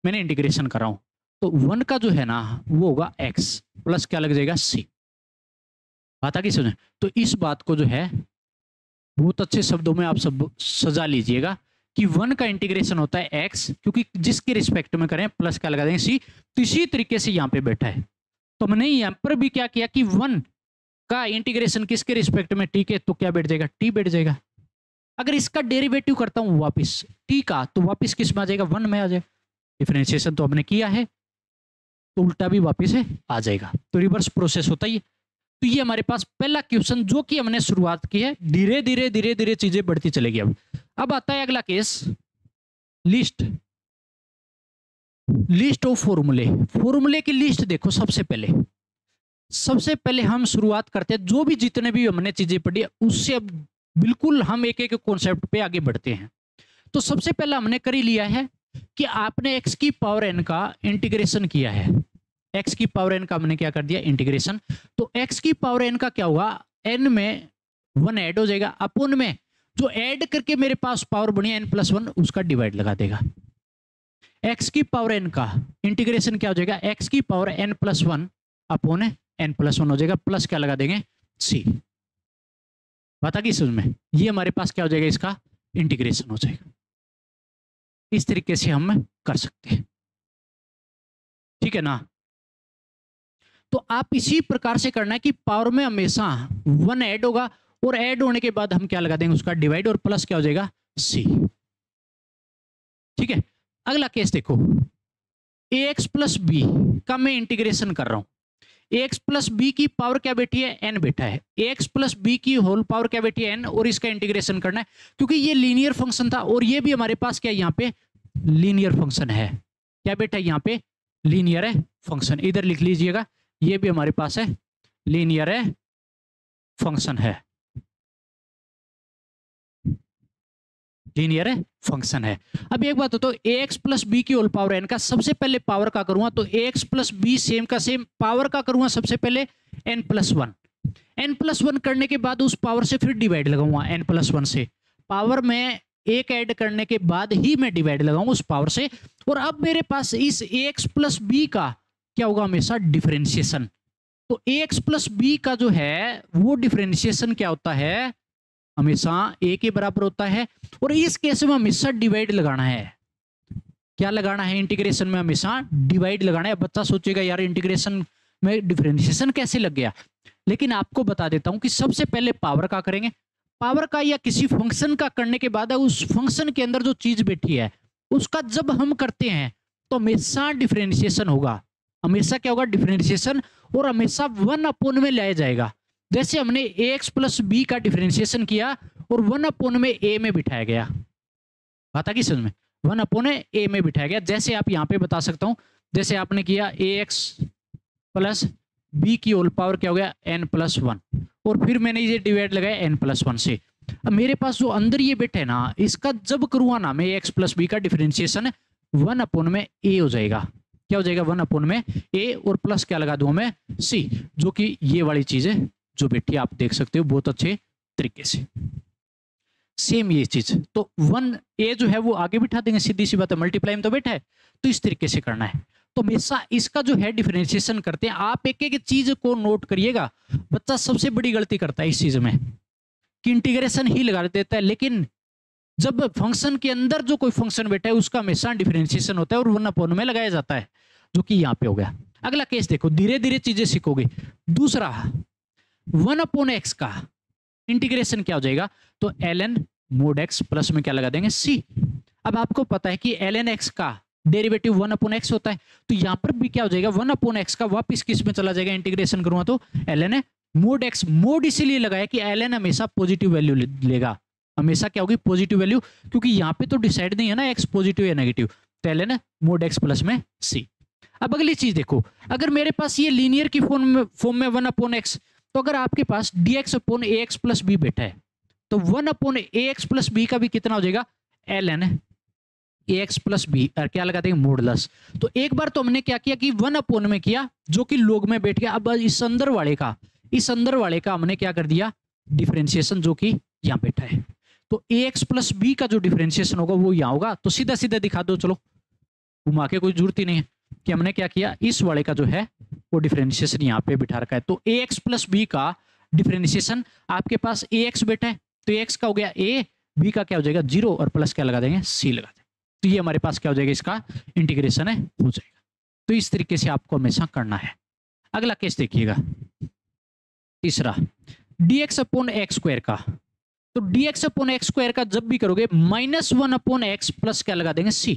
मैंने इंटीग्रेशन कर रहा हूं, तो 1 का जो है ना वो होगा x प्लस क्या लग जाएगा, c। बात आ गई समझ। तो इस बात को जो है बहुत अच्छे शब्दों में आप सब सजा लीजिएगा कि 1 का इंटीग्रेशन होता है x, क्योंकि जिसके रिस्पेक्ट में करें प्लस क्या लगा देंगे c। तो इसी तरीके से यहाँ पे बैठा है, तो मैंने यहाँ पर भी क्या किया कि 1 का इंटीग्रेशन किसके रिस्पेक्ट में, t के, तो क्या बैठ जाएगा, t बैठ जाएगा। अगर इसका डेरिवेटिव करता हूं वापिस t का, तो वापिस किस में आ जाएगा, 1 में आ जाएगा। डिफरेंशिएशन तो हमने किया है, तो उल्टा भी वापिस आ जाएगा, तो रिवर्स प्रोसेस होता है। तो ये हमारे पास पहला क्वेश्चन जो कि हमने शुरुआत की है, धीरे धीरे धीरे धीरे चीजें बढ़ती चलेगी। अब आता है अगला केस, लिस्ट ऑफ फॉर्मूले। फॉर्मूले की लिस्ट देखो, सबसे पहले हम शुरुआत करते हैं, जो भी जितने भी हमने चीजें पढ़ी उससे अब बिल्कुल हम एक एक कॉन्सेप्ट पे आगे बढ़ते हैं। तो सबसे पहला हमने कर ही लिया है कि आपने x की पावर n का इंटीग्रेशन किया है, x की पावर n का हमने क्या कर दिया, इंटीग्रेशन। तो x की पावर n का क्या हुआ, n में 1 ऐड हो जाएगा, अपोन में जो ऐड करके मेरे पास पावर बनी n+1 उसका डिवाइड लगा देगा। x की पावर n का इंटीग्रेशन क्या हो जाएगा, x की पावर n+1 अपॉन n+1 हो जाएगा, प्लस क्या लगा देंगे c। बात आ गई समझ में? ये हमारे पास क्या हो जाएगा, इसका इंटीग्रेशन हो जाएगा। इस तरीके से हम कर सकते हैं, ठीक है ना। तो आप इसी प्रकार से करना है कि पावर में हमेशा 1 ऐड होगा और ऐड होने के बाद हम क्या लगा देंगे, उसका डिवाइड, और प्लस क्या हो जाएगा c। ठीक है, अगला केस देखो, ax प्लस बी का मैं इंटीग्रेशन कर रहा हूं। ax प्लस बी की पावर क्या बैठी है, n बैठा है। ax प्लस बी की होल पावर क्या बैठी है, n, और इसका इंटीग्रेशन करना है क्योंकि ये लीनियर फंक्शन था और ये भी हमारे पास क्या यहाँ पे लीनियर फंक्शन है। क्या बैठा है यहाँ पे, लीनियर है फंक्शन। इधर लिख लीजिएगा, ये भी हमारे पास है लीनियर है फंक्शन है, लीनियर है फंक्शन है। अब एक बात हो, तो ax प्लस बी की होल पावर n का सबसे पहले पावर का करूंगा तो ax प्लस बी सेम का सेम पावर का करूंगा सबसे पहले n+1। n+1 करने के बाद उस पावर से फिर डिवाइड लगाऊंगा n+1 से। पावर में एक ऐड करने के बाद ही मैं डिवाइड लगाऊंगा उस पावर से। और अब मेरे पास इस ax प्लस बी का क्या होगा, हमेशा डिफरेंशिएशन। तो ax प्लस बी का जो है वो डिफरेंशिएशन क्या होता है, हमेशा a के बराबर होता है। और इस केस में हमेशा डिवाइड लगाना है। क्या लगाना है, इंटीग्रेशन में हमेशा डिवाइड लगाना है। बच्चा सोचेगा यार इंटीग्रेशन में डिफरेंशिएशन कैसे लग गया, लेकिन आपको बता देता हूं कि सबसे पहले पावर का करेंगे। पावर का या किसी फंक्शन का करने के बाद उस फंक्शन के अंदर जो चीज बैठी है उसका जब हम करते हैं तो हमेशा डिफरेंशिएशन होगा। हमेशा क्या होगा, डिफरेंशिएशन, और हमेशा 1 अपॉन में लाया जाएगा। जैसे हमने ax प्लस बी का डिफरेंशिएशन किया और 1 अपॉन में a में बिठाया गया। बात आ गई समझ में, 1 अपॉन a में बिठाया गया। जैसे आप यहाँ पे बता सकता हूं, जैसे आपने किया ax प्लस बी की होल पावर क्या हो गया n+1, और फिर मैंने ये डिवाइड लगाया n+1 से। अब मेरे पास जो अंदर ये बिट है ना, इसका जब करूंगा ना मैं ax प्लस बी का डिफरेंशिएशन 1 अपॉन में a हो जाएगा। क्या हो जाएगा, 1 अपॉन में a, और प्लस क्या लगा दूंगा मैं c, जो कि ये वाली चीज है जो बैठी आप देख सकते हो बहुत अच्छे तरीके से। सेम ये चीज तो 1a जो है वो आगे बिठा देंगे, सीधी सी बात है, मल्टीप्लाई में तो बैठा है। तो इस तरीके से करना है। तो हमेशा इसका जो है डिफरेंशिएशन करते हैं। आप एक एक चीज को नोट करिएगा। बच्चा सबसे बड़ी गलती करता है इस चीज में कि इंटीग्रेशन ही लगा देता है, लेकिन जब फंक्शन के अंदर जो कोई फंक्शन बैठा है उसका हमेशा डिफरेंशिएशन होता है और 1 अपॉन में लगाया जाता है, जो कि यहाँ पे हो गया। अगला केस देखो, धीरे धीरे चीजें सीखोगे। दूसरा 1 अपॉन एक्स का इंटीग्रेशन क्या हो जाएगा, तो ln mod x प्लस में क्या लगा देंगे c। अब आपको पता है कि ln x का डेरिवेटिव 1 अपॉन x होता है, तो यहां पर भी क्या हो जाएगा, 1 अपॉन x का वापिस किस में चला जाएगा, इंटीग्रेशन करूंगा तो ln mod x। मोड इसीलिए लगाया कि ln हमेशा पॉजिटिव वैल्यू लेगा, हमेशा क्या होगी पॉजिटिव वैल्यू, क्योंकि यहाँ पे तो डिसाइड नहीं है ना x पॉजिटिव या नेगेटिव। तो ln mod x प्लस में c। अब अगली चीज देखो, अगर मेरे पास ये लीनियर की फॉर्म में 1 अपॉन x, तो अगर आपके पास dx upon ax plus b बैठा है तो 1 अपॉन ax प्लस बी का भी कितना हो जाएगा, ln ax प्लस बी, और क्या लगा देंगे मॉडुलस। तो एक बार तो हमने क्या किया कि 1 अपॉन में किया जो कि log में बैठ गया। अब इस अंदर वाले का हमने क्या कर दिया, डिफरेंशिएशन, जो कि यहाँ बैठा है। तो ax प्लस बी का जो डिफरेंशिएशन होगा वो यहाँ होगा। तो सीधा सीधा दिखा दो, चलो घुमा के कोई जरूरत ही नहीं है कि हमने क्या किया, इस वाले का जो है वो डिफरेंशिएशन यहाँ पे बिठा रखा है। तो ax प्लस बी का डिफरेंशिएशन आपके पास ax बैठा है, तो ax का हो गया a, b का क्या हो जाएगा 0, और प्लस क्या लगा देंगे c लगा देंगे। तो ये हमारे पास क्या हो जाएगा, इसका इंटीग्रेशन है हो जाएगा। तो इस तरीके से आपको हमेशा करना है। अगला केस देखिएगा, तीसरा dx अपॉन एक्स स्क्वायर का। तो dx अपॉन एक्स स्क्वायर का जब भी करोगे -1 अपॉन एक्स प्लस क्या लगा देंगे c।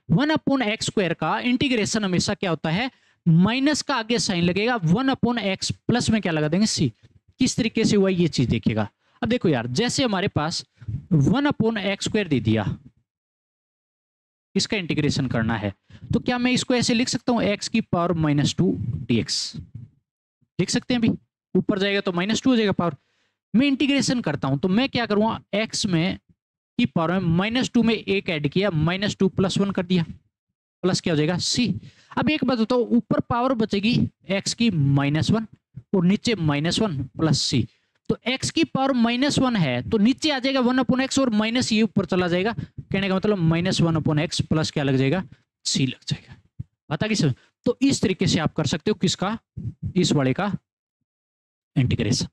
1 अपॉन एक्स स्क्वायर का इंटीग्रेशन हमेशा क्या होता है, माइनस का आगे साइन लगेगा, 1 अपॉन एक्स प्लस में क्या लगा देंगे c। किस तरीके से हुआ ये चीज देखिएगा। अब देखो यार, जैसे हमारे पास 1 अपॉन एक्स स्क्वायर दे दिया, इसका इंटीग्रेशन करना है, तो क्या मैं इसको ऐसे लिख सकता हूं, x की पावर -2 dx लिख सकते हैं। अभी ऊपर जाएगा तो -2 हो जाएगा पावर। मैं इंटीग्रेशन करता हूं तो मैं क्या करूंगा, x में की पावर में -2 में एक ऐड किया, -2 + 1 कर दिया, प्लस क्या हो जाएगा c। अब एक बात बताओ, ऊपर पावर बचेगी x की -1 और नीचे -1 + c। तो x की पावर -1 है तो नीचे आ जाएगा 1/x और माइनस ये ऊपर चला जाएगा, कहने का मतलब -1/x प्लस क्या लग जाएगा, c लग जाएगा। बता किस, तो इस तरीके से आप कर सकते हो किसका, इस वाले का इंटीग्रेशन।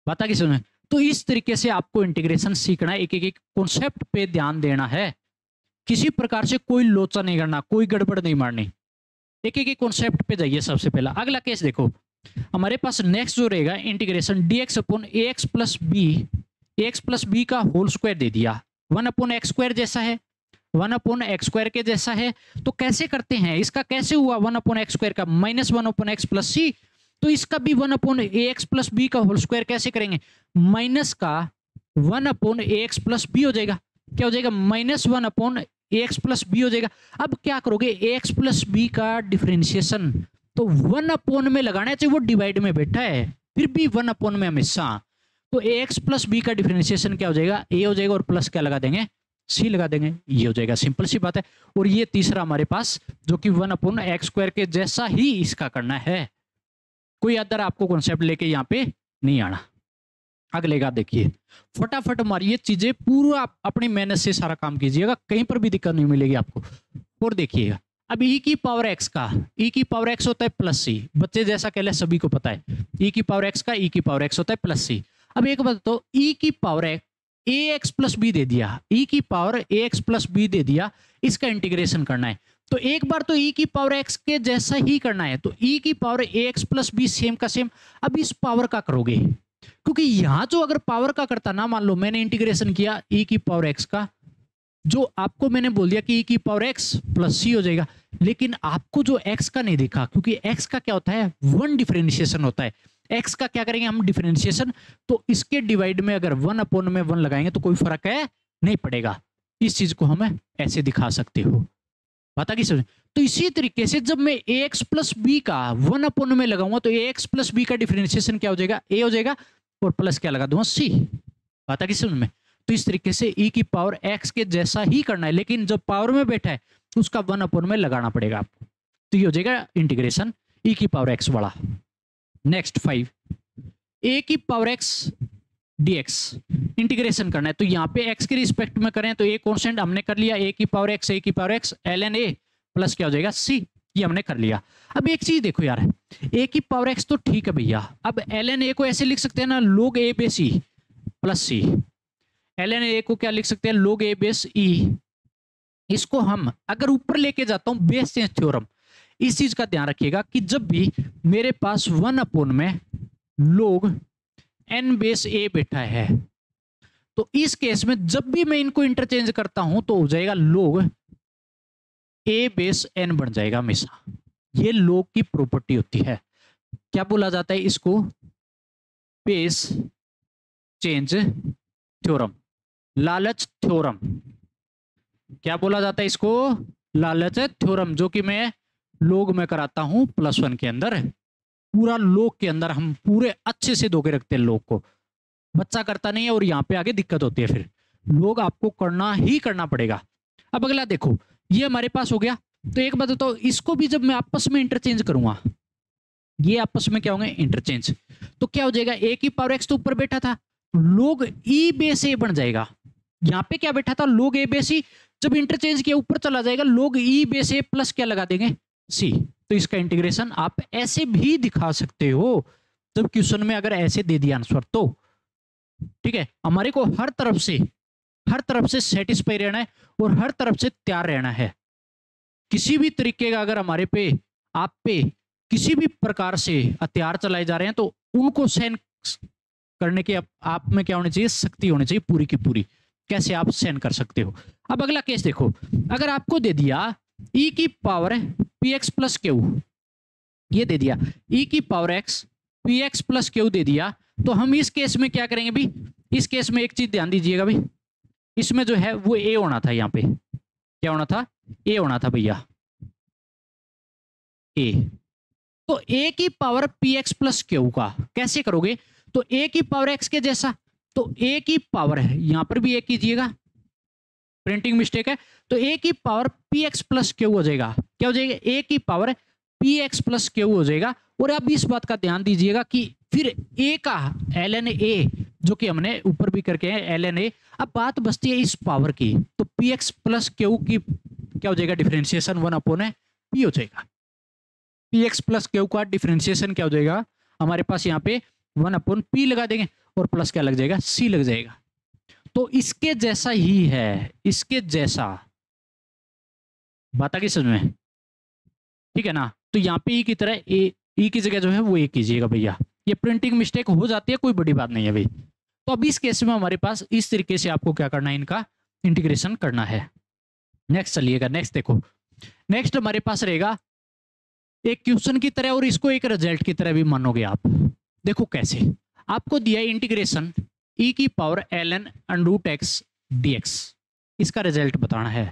बता किस में, तो इस तरीके से आपको इंटीग्रेशन सीखना है, एक एक कॉन्सेप्ट पे ध्यान देना है, किसी प्रकार से कोई लोचा नहीं करना, कोई गड़बड़ नहीं मारनी, एक एक कॉन्सेप्ट पे जाइए। सबसे पहला अगला केस देखो, हमारे पास नेक्स्ट जो रहेगा integration dx upon ax plus b का होल स्क्वायर दे दिया, 1/x² जैसा है, 1/x² के जैसा है। तो कैसे करते हैं इसका, कैसे हुआ 1/x² का -1/x प्लस सी, तो इसका भी 1/ax प्लस बी का होल स्क्वायर कैसे करेंगे, माइनस का 1/ax प्लस बी हो जाएगा, क्या हो जाएगा -1/ax प्लस बी हो जाएगा। अब क्या करोगे, ax प्लस बी का डिफरेंशिएशन तो 1/ में लगाना है, चाहे वो डिवाइड में बैठा है फिर भी 1/ में हमेशा, तो ax प्लस बी का डिफरेंशिएशन क्या हो जाएगा, a हो जाएगा और प्लस क्या लगा देंगे, c लगा देंगे, ये हो जाएगा, सिंपल सी बात है। और ये तीसरा हमारे पास जो कि 1/x² के जैसा ही इसका करना है, कोई अदर आपको कॉन्सेप्ट लेके यहाँ पे नहीं आना। अगले का देखिए, फटाफट मारिए चीजें, पूरा अपनी मेहनत से सारा काम कीजिएगा, कहीं पर भी दिक्कत नहीं मिलेगी आपको। और देखिएगा, अब e की पावर x का, e की पावर x होता है प्लस सी, बच्चे जैसा कहले सभी को पता है, e की पावर x का e की पावर x होता है प्लस सी। अब एक बात तो e की पावर ax प्लस बी दे दिया, e की पावर ax प्लस बी दे दिया, इसका इंटीग्रेशन करना है। तो एक बार तो e की पावर x के जैसा ही करना है, तो e की power ax plus B same का सेम। अब इस पावर का करोगे, क्योंकि यहां जो अगर पावर का करता ना, मान लो मैंने इंटीग्रेशन किया e की पावर x का, जो आपको मैंने बोल दिया कि e की पावर x प्लस c हो जाएगा, लेकिन आपको जो x का नहीं देखा, क्योंकि x का क्या होता है, 1 डिफरेंशिएशन होता है। x का क्या करेंगे हम डिफरेंशिएशन, तो इसके डिवाइड में अगर 1/ में 1 लगाएंगे तो कोई फर्क है नहीं पड़ेगा। इस चीज को हम ऐसे दिखा सकते हो, पता कि समझ। तो इसी तरीके से जब मैं ax प्लस बी का 1/ में लगाऊंगा तो ax प्लस बी का डिफरेंशिएशन क्या हो जाएगा, a हो जाएगा और प्लस क्या लगा दूंगा, c। पता कि समझ में। तो इस तरीके से e की पावर x के जैसा ही करना है, लेकिन जब पावर में बैठा है उसका 1/ में लगाना पड़ेगा आपको। तो ये हो जाएगा इंटीग्रेशन e की पावर x वाला। नेक्स्ट 5, a की पावर x dx इंटीग्रेशन करना है, तो यहाँ पे x के रिस्पेक्ट में करें तो a कॉन्स्टेंट हमने कर लिया, a की power x ln a plus क्या हो जाएगा c, ये हमने कर लिया। अब एक चीज देखो यार, a की पावर x तो ठीक है भैया, अब ln a को ऐसे लिख सकते हैं ना, log a base e plus c। ln a को क्या लिख सकते हैं, log a बेस e। इसको हम अगर ऊपर लेके जाता हूं बेस चेंज थ्योरम, इस चीज का ध्यान रखिएगा कि जब भी मेरे पास 1/ में log n बेस a बैठा है, तो इस केस में जब भी मैं इनको इंटरचेंज करता हूं तो हो जाएगा log a बेस n बन जाएगा हमेशा। ये log की प्रॉपर्टी होती है, क्या बोला जाता है इसको, बेस चेंज थ्योरम, लालच थ्योरम। क्या बोला जाता है इसको, लालच थ्योरम, जो कि मैं log में कराता हूं +1 के अंदर। पूरा log के अंदर हम पूरे अच्छे से धो के रखते हैं log को, बच्चा करता नहीं है और यहाँ पे आगे दिक्कत होती है, फिर log आपको करना ही करना पड़ेगा। अब अगला देखो, ये हमारे पास हो गया। तो एक बात तो इसको भी जब मैं आपस में इंटरचेंज करूंगा, ये आपस में क्या होंगे, इंटरचेंज, तो क्या हो जाएगा, a की पावर x तो ऊपर बैठा था, log e बेस a बन जाएगा। यहाँ पे क्या बैठा था, log a बेस e, जब इंटरचेंज किया ऊपर चला जाएगा log e base a plus क्या लगा देंगे, c। तो इसका इंटीग्रेशन आप ऐसे भी दिखा सकते हो, जब क्वेश्चन में अगर ऐसे दे दिया आंसर तो ठीक है। हमारे को हर तरफ से सेटिस्फाई रहना है और हर तरफ से तैयार रहना है। किसी भी तरीके का अगर हमारे पे आप पे किसी भी प्रकार से हथियार चलाए जा रहे हैं तो उनको सहन करने के आप में क्या होनी चाहिए, शक्ति होनी चाहिए पूरी की पूरी, कैसे आप सहन कर सकते हो। अब अगला केस देखो, अगर आपको दे दिया e की पावर px प्लस क्यू, ये दे दिया e की power x px plus q दे दिया, तो हम इस केस में क्या करेंगे भाई, इस केस में एक चीज ध्यान दीजिएगा भाई, इसमें जो है वो a होना था, यहाँ पे क्या होना था, a होना था भैया, a। तो a की पावर px प्लस क्यू का कैसे करोगे, तो a की पावर x के जैसा, तो a की पावर है, यहां पर भी a कीजिएगा, प्रिंटिंग मिस्टेक है, तो a की पावर px प्लस क्यू हो जाएगा, क्या हो जाएगा, a की पावर px प्लस क्यू हो जाएगा। और अब इस बात का ध्यान दीजिएगा कि फिर ए का ln a जो कि हमने ऊपर भी करके है ln a। अब बात बचती है इस पावर की, तो px प्लस क्यू की क्या हो जाएगा डिफरेंशिएशन 1 अपॉन p हो जाएगा। px प्लस क्यू का डिफरेंशिएशन क्या हो जाएगा हमारे पास यहाँ पे 1 अपॉन p लगा देंगे और प्लस क्या लग जाएगा c लग जाएगा। तो इसके जैसा ही है, इसके जैसा, बात आ गई समझ में, ठीक है ना। तो यहाँ पे ई की तरह ई की जगह जो है वो ए कीजिएगा भैया, ये प्रिंटिंग मिस्टेक हो जाती है, कोई बड़ी बात नहीं है भाई। तो अब इस केस में हमारे पास इस तरीके से आपको क्या करना है, इनका इंटीग्रेशन करना है। नेक्स्ट चलिएगा, नेक्स्ट देखो, नेक्स्ट हमारे पास रहेगा एक क्वेश्चन की तरह और इसको एक रिजल्ट की तरह भी मानोगे आप। देखो कैसे, आपको दिया इंटीग्रेशन ई की पावर ln √x dx, इसका रिजल्ट बताना है।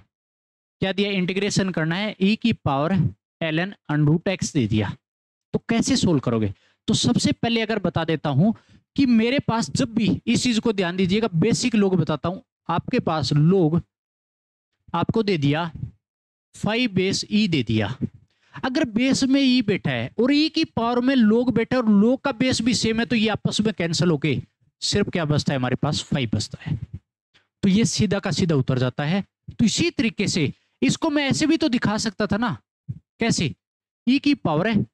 क्या दिया, इंटीग्रेशन करना है ई की पावर ln √x दे दिया। तो कैसे सोल्व करोगे, तो सबसे पहले अगर बता देता हूं कि मेरे पास जब भी, इस चीज को ध्यान दीजिएगा, बेसिक लोग बताता हूं, आपके पास लोग आपको दे दिया 5 बेस ई दे दिया। अगर बेस में ई बैठा है और ई की पावर में लोग बैठा है और लोग का बेस भी सेम है, तो ये आपस में कैंसिल होके सिर्फ क्या बचता है हमारे पास 5 बचता है। तो ये सीधा का सीधा उतर जाता है। तो इसी तरीके से इसको मैं ऐसे भी तो दिखा सकता था ना, कैसे, ई की पावर है,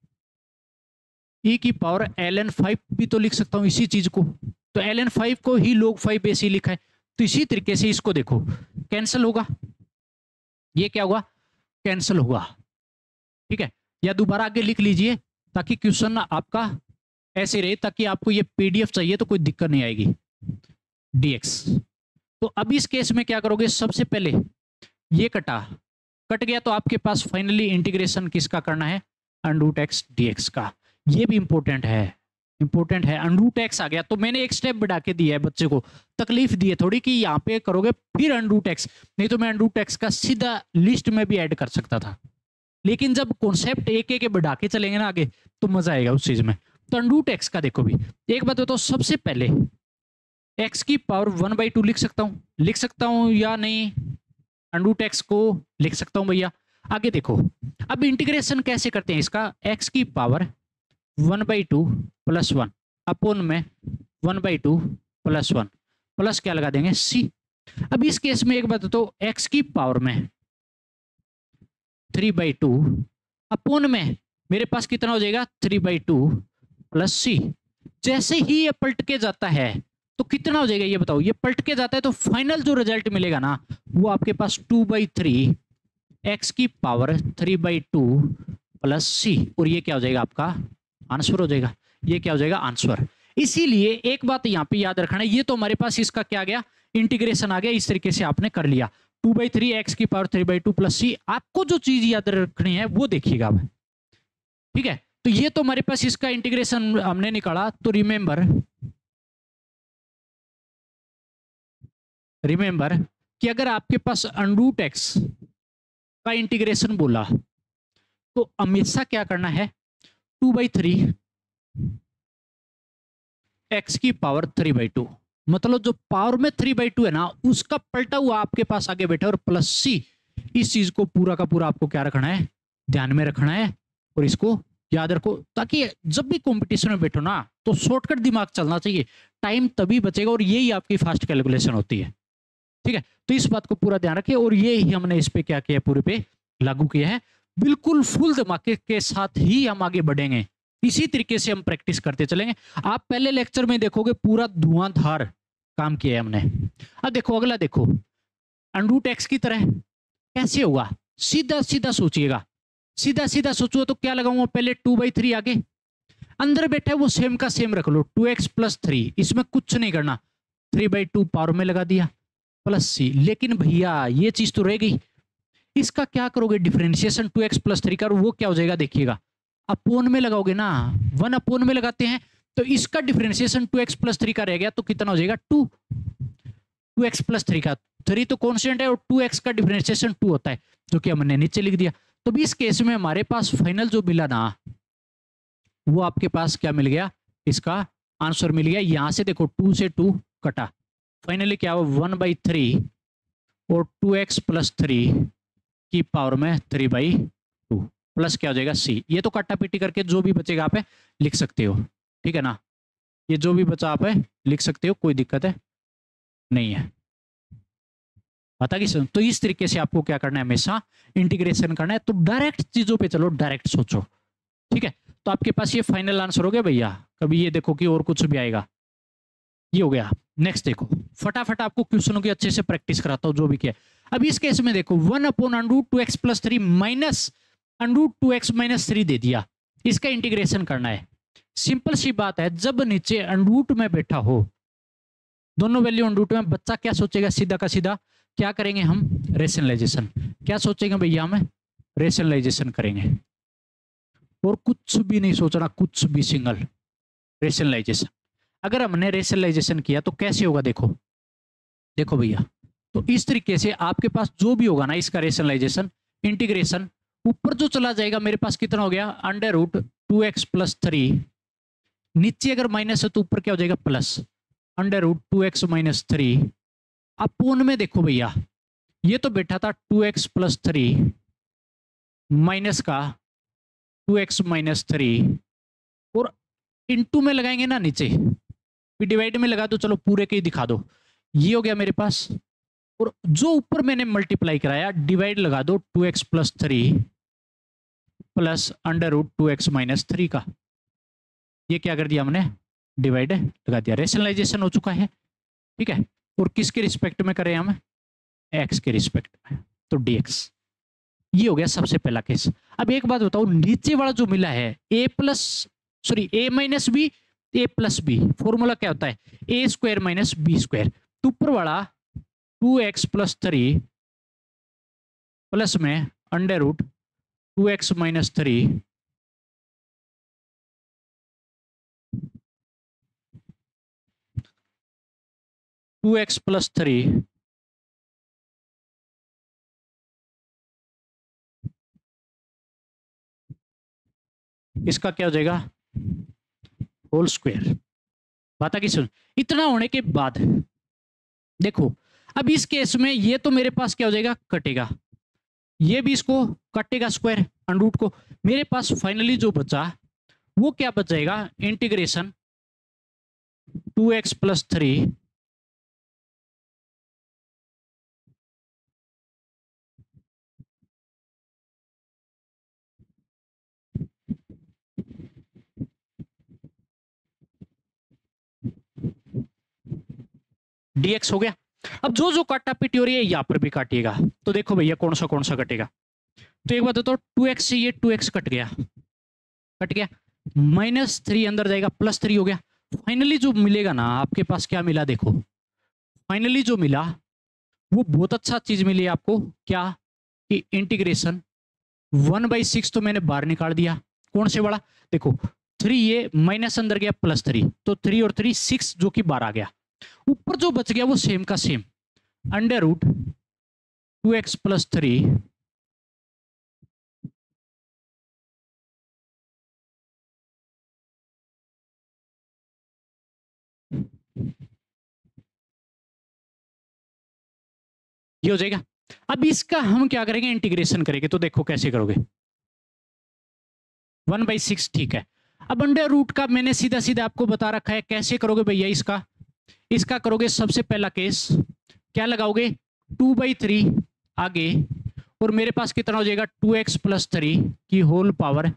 ई की पावर ln 5 भी तो लिख सकता हूं इसी चीज को। तो ln 5 को ही लोग 5 बेस ही लिखा है। तो इसी तरीके से इसको देखो कैंसिल होगा, ये क्या होगा कैंसिल होगा, ठीक है। या दोबारा आगे लिख लीजिए ताकि क्वेश्चन आपका ऐसे रहे, ताकि आपको ये पीडीएफ चाहिए तो कोई दिक्कत नहीं आएगी। dx, तो अब इस केस में क्या करोगे, सबसे पहले ये कट गया, तो आपके पास फाइनली इंटीग्रेशन किसका करना है, √x dx का। ये भी इंपॉर्टेंट है, इंपॉर्टेंट है। √x आ गया तो मैंने एक स्टेप बढ़ा के दिया है, बच्चे को तकलीफ दी है थोड़ी कि यहाँ पे करोगे फिर √x, नहीं तो मैं √x का सीधा लिस्ट में भी ऐड कर सकता था, लेकिन जब कॉन्सेप्ट एक एक बढ़ा के चलेंगे ना आगे तो मजा आएगा उस चीज में। तो √x का देखो भी, एक बात बताओ, सबसे पहले x की पावर 1/2 लिख सकता हूं या नहीं, √x को लिख सकता हूं भैया। आगे देखो, अब इंटीग्रेशन कैसे करते हैं इसका, x की पावर 1/2 + 1 अपॉन में 1/2 + 1 प्लस क्या लगा देंगे c। अब इस केस में एक बात तो x की पावर में 3/2 अपॉन में मेरे पास कितना हो जाएगा 3/2 + c। जैसे ही ये पलट के जाता है तो कितना हो जाएगा ये बताओ, ये पलट के जाता है तो फाइनल जो रिजल्ट मिलेगा ना वो आपके पास 2/3 x की पावर 3/2 + c, और ये क्या हो जाएगा आपका आंसर हो जाएगा। ये क्या हो जाएगा आंसर। इसीलिए एक बात यहाँ पे याद रखना है, ये तो हमारे पास इसका क्या गया इंटीग्रेशन आ गया, इस तरीके से आपने कर लिया 2/3 x की पावर 3/2 + c। आपको जो चीज याद रखनी है वो देखिएगा, ठीक है। तो ये तो हमारे पास इसका इंटीग्रेशन हमने निकाला। तो रिमेंबर कि अगर आपके पास √x का इंटीग्रेशन बोला तो हमेशा क्या करना है 2/3 x की पावर 3/2, मतलब जो पावर में 3/2 है ना उसका पलटा हुआ आपके पास आगे बैठा और +c। इस चीज को पूरा का पूरा आपको क्या रखना है, ध्यान में रखना है और इसको याद रखो, ताकि जब भी कंपटीशन में बैठो ना तो शॉर्टकट दिमाग चलना चाहिए, टाइम तभी बचेगा और यही आपकी फास्ट कैलकुलेशन होती है, ठीक है। तो इस बात को पूरा ध्यान रखिए और ये ही हमने इस पे क्या किया, पूरे पे लागू किया है। बिल्कुल फुल धमाके के साथ ही हम आगे बढ़ेंगे, इसी तरीके से हम प्रैक्टिस करते चलेंगे। आप पहले लेक्चर में देखोगे पूरा धुआंधार काम किया है हमने। अब देखो अगला, देखो √x की तरह कैसे होगा, सीधा सीधा सोचिएगा, सीधा सीधा सोचो तो क्या लगाऊंगा, पहले 2/3 आगे, अंदर बैठा है वो सेम का सेम रख लो 2x + 3, इसमें कुछ नहीं करना, 3/2 पावर में लगा दिया +c। लेकिन भैया ये चीज तो रह गई, इसका क्या करोगे डिफरेंशिएशन 2x + 3 का, वो क्या हो जाएगा देखिएगा, अपोन में लगाओगे ना, 1 अपोन में लगाते हैं तो इसका डिफरेंशिएशन 2x + 3 का रह गया तो कितना हो जाएगा 2, 2x + 3 का, 3 तो कांस्टेंट है और 2x का डिफरेंशिएशन 2 होता है जो कि हमने नीचे लिख दिया। तो भी इस केस में हमारे पास फाइनल जो मिला ना वो आपके पास क्या मिल गया, इसका आंसर मिल गया। यहां से देखो 2 से 2 कटा, फाइनली क्या हुआ 1/3 और 2x + 3 की पावर में 3/2 प्लस क्या हो जाएगा c। ये तो काटा पीटी करके जो भी बचेगा आप लिख सकते हो, ठीक है ना। ये जो भी बचा आप है लिख सकते हो, कोई दिक्कत है नहीं है। पता कि तो इस तरीके से आपको क्या करना है, हमेशा इंटीग्रेशन करना है। तो डायरेक्ट चीजों पे चलो, डायरेक्ट सोचो, ठीक है। तो आपके पास ये फाइनल आंसर हो गया भैया। कभी ये देखो कि और कुछ भी आएगा, ये हो गया। नेक्स्ट देखो, फटाफट आपको क्वेश्चनों की अच्छे से प्रैक्टिस कराता हूं जो भी किया। अब इस केस में देखो 1/√2x + 3 माइनस √2x - 3 दे दिया, इसका इंटीग्रेशन करना है। सिंपल सी बात है, जब नीचे अंडरूट में बैठा हो, दोनों वैल्यू अंडरूट में, बच्चा क्या सोचेगा, सीधा का सीधा क्या करेंगे हम, रेशनलाइजेशन। क्या सोचेंगे भैया, हम रेशनलाइजेशन करेंगे और कुछ भी नहीं सोचना, कुछ भी, सिंगल रेशनलाइजेशन। अगर हमने रेशनलाइजेशन किया तो कैसे होगा, देखो देखो भैया। तो इस तरीके से आपके पास जो भी होगा ना, इसका रेशनलाइजेशन, इंटीग्रेशन, ऊपर जो चला जाएगा मेरे पास कितना हो गया, √2x + 3, नीचे अगर माइनस है तो ऊपर क्या हो जाएगा, प्लस √2x - 3 अपोन में। देखो भैया ये तो बैठा था 2x + 3 माइनस का 2x - 3, और इनटू में लगाएंगे ना नीचे, फिर डिवाइड में लगा दो, चलो पूरे के ही दिखा दो। ये हो गया मेरे पास, और जो ऊपर मैंने मल्टीप्लाई कराया, डिवाइड लगा दो 2x + 3 प्लस √2x - 3 का। ये क्या कर दिया हमने, डिवाइड लगा दिया, रेशनलाइजेशन हो चुका है, ठीक है। और किसके रिस्पेक्ट में करें हम, x के रिस्पेक्ट में, तो dx। ये हो गया सबसे पहला केस। अब एक बात बताओ, नीचे वाला जो मिला है a - b a + b, formula क्या होता है, a² - b²। तो ऊपर वाला 2x + 3 प्लस में √2x - 3 2x + 3 इसका क्या हो जाएगा, होल स्क्वायर। बात आगे सुन। इतना होने के बाद देखो, अब इस केस में ये तो मेरे पास क्या हो जाएगा, कटेगा, ये भी इसको कटेगा स्क्वायर अंडरूट को। मेरे पास फाइनली जो बचा वो क्या बच जाएगा, इंटीग्रेशन 2x + 3 dx हो गया। अब जो जो काटा पीटी हो रही है यहाँ पर भी काटिएगा। तो देखो भैया कौन सा कटेगा। तो एक बात तो 2x से ये 2x कट गया, -3 अंदर जाएगा, +3 हो गया। फाइनली जो मिलेगा ना आपके पास, क्या मिला देखो, फाइनली जो मिला वो बहुत अच्छा चीज मिली आपको, क्या कि इंटीग्रेशन 1/6 तो मैंने बाहर निकाल दिया, कौन से वाला, देखो 3, ये माइनस अंदर गया, +3, तो 3 और 3 6 जो कि बाहर आ गया। ऊपर जो बच गया वो सेम का सेम, √2x + 3 ये हो जाएगा। अब इसका हम क्या करेंगे, इंटीग्रेशन करेंगे। तो देखो कैसे करोगे, 1/6 ठीक है। अब √ का मैंने सीधा सीधा आपको बता रखा है, कैसे करोगे भैया, इसका करोगे सबसे पहला केस, क्या लगाओगे, 2/3 आगे, और मेरे पास कितना हो जाएगा, 2x + 3 की होल पावर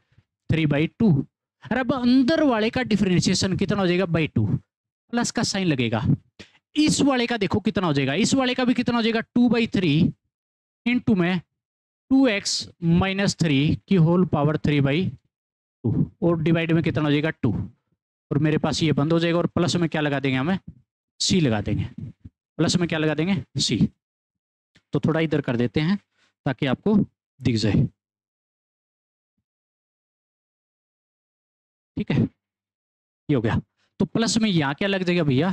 3/2। और अब अंदर वाले का डिफरेंशिएशन कितना हो जाएगा, /2, प्लस का साइन लगेगा। इस वाले का देखो कितना हो जाएगा, इस वाले का भी कितना हो जाएगा, 2/3 इंटू में 2x - 3 की होल पावर 3/2, और डिवाइड में कितना हो जाएगा, 2, और मेरे पास ये बंद हो जाएगा। और प्लस में क्या लगा देंगे, हमें c लगा देंगे, प्लस में क्या लगा देंगे, c। तो थोड़ा इधर कर देते हैं ताकि आपको दिख जाए, ठीक है। ये हो गया। तो प्लस में यहाँ क्या लग जाएगा भैया,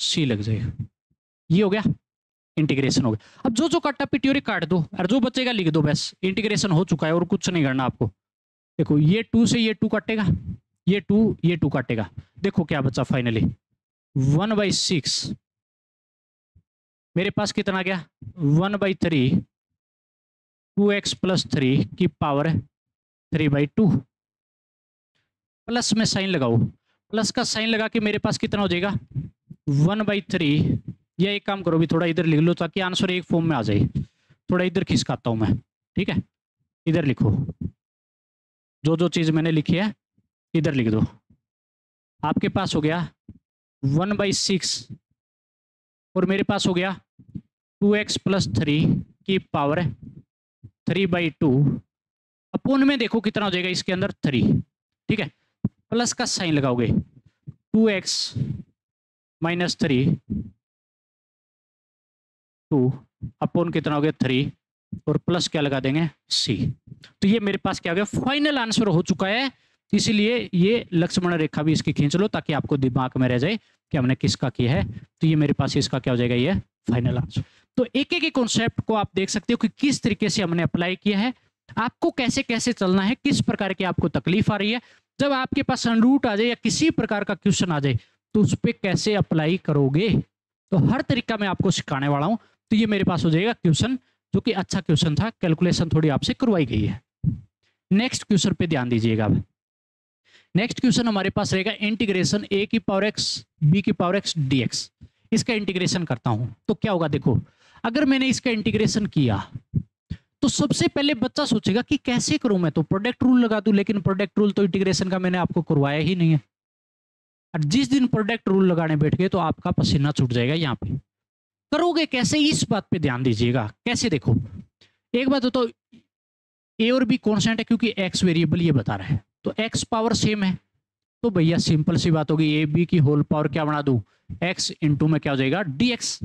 c लग जाएगा। ये हो गया, इंटीग्रेशन हो गया। अब जो जो काटा पिट्योरी काट दो, और जो बचेगा लिख दो, बस इंटीग्रेशन हो चुका है और कुछ नहीं करना आपको। देखो ये 2 से ये 2 काटेगा, ये 2 काटेगा, देखो क्या बचा फाइनली, 1/6 मेरे पास कितना गया, 1/3 2x + 3 की पावर 3/2, प्लस में साइन लगाओ, प्लस का साइन लगा के मेरे पास कितना हो जाएगा 1/3, या एक काम करो भी थोड़ा इधर लिख लो ताकि आंसर एक फॉर्म में आ जाए। थोड़ा इधर खिसकाता हूं मैं, ठीक है, इधर लिखो, जो जो चीज मैंने लिखी है इधर लिख दो। आपके पास हो गया 1/6 और मेरे पास हो गया 2x + 3 की पावर 3/2 अपोन में देखो कितना हो जाएगा इसके अंदर 3, ठीक है, प्लस का साइन लगाओगे 2x - 3 2 अपोन कितना हो गया 3 और प्लस क्या लगा देंगे c। तो ये मेरे पास क्या हो गया फाइनल आंसर हो चुका है। इसीलिए ये लक्ष्मण रेखा भी इसकी खींच लो ताकि आपको दिमाग में रह जाए कि हमने किसका किया है। तो ये मेरे पास इसका क्या हो जाएगा ये फाइनल आंसर। तो एक एक कॉन्सेप्ट को आप देख सकते हो कि किस तरीके से हमने अप्लाई किया है, आपको कैसे कैसे चलना है, किस प्रकार की आपको तकलीफ आ रही है। जब आपके पास अनरूट आ जाए या किसी प्रकार का क्वेश्चन आ जाए तो उस पर कैसे अप्लाई करोगे, तो हर तरीका मैं आपको सिखाने वाला हूं। तो ये मेरे पास हो जाएगा क्वेश्चन जो कि अच्छा क्वेश्चन था, कैलकुलेशन थोड़ी आपसे करवाई गई है। नेक्स्ट क्वेश्चन पे ध्यान दीजिएगा। अब नेक्स्ट क्वेश्चन हमारे पास रहेगा इंटीग्रेशन a⁴x b⁴x dx। इसका इंटीग्रेशन करता हूं तो क्या होगा, देखो अगर मैंने इसका इंटीग्रेशन किया तो सबसे पहले बच्चा सोचेगा कि कैसे करूं, मैं तो प्रोडक्ट रूल लगा दूं, लेकिन प्रोडक्ट रूल तो इंटीग्रेशन का मैंने आपको करवाया ही नहीं है। और जिस दिन प्रोडक्ट रूल लगाने बैठ गए तो आपका पसीना छूट जाएगा। यहाँ पे करोगे कैसे, इस बात पे ध्यान दीजिएगा। कैसे, देखो एक बात तो ए और बी कॉन्स्टेंट है क्योंकि एक्स वेरिएबल ये बता रहा है, तो एक्स पावर सेम है, तो भैया सिंपल सी बात होगी ए बी की होल पावर क्या बना दूं एक्स इंटू में क्या हो जाएगा dx।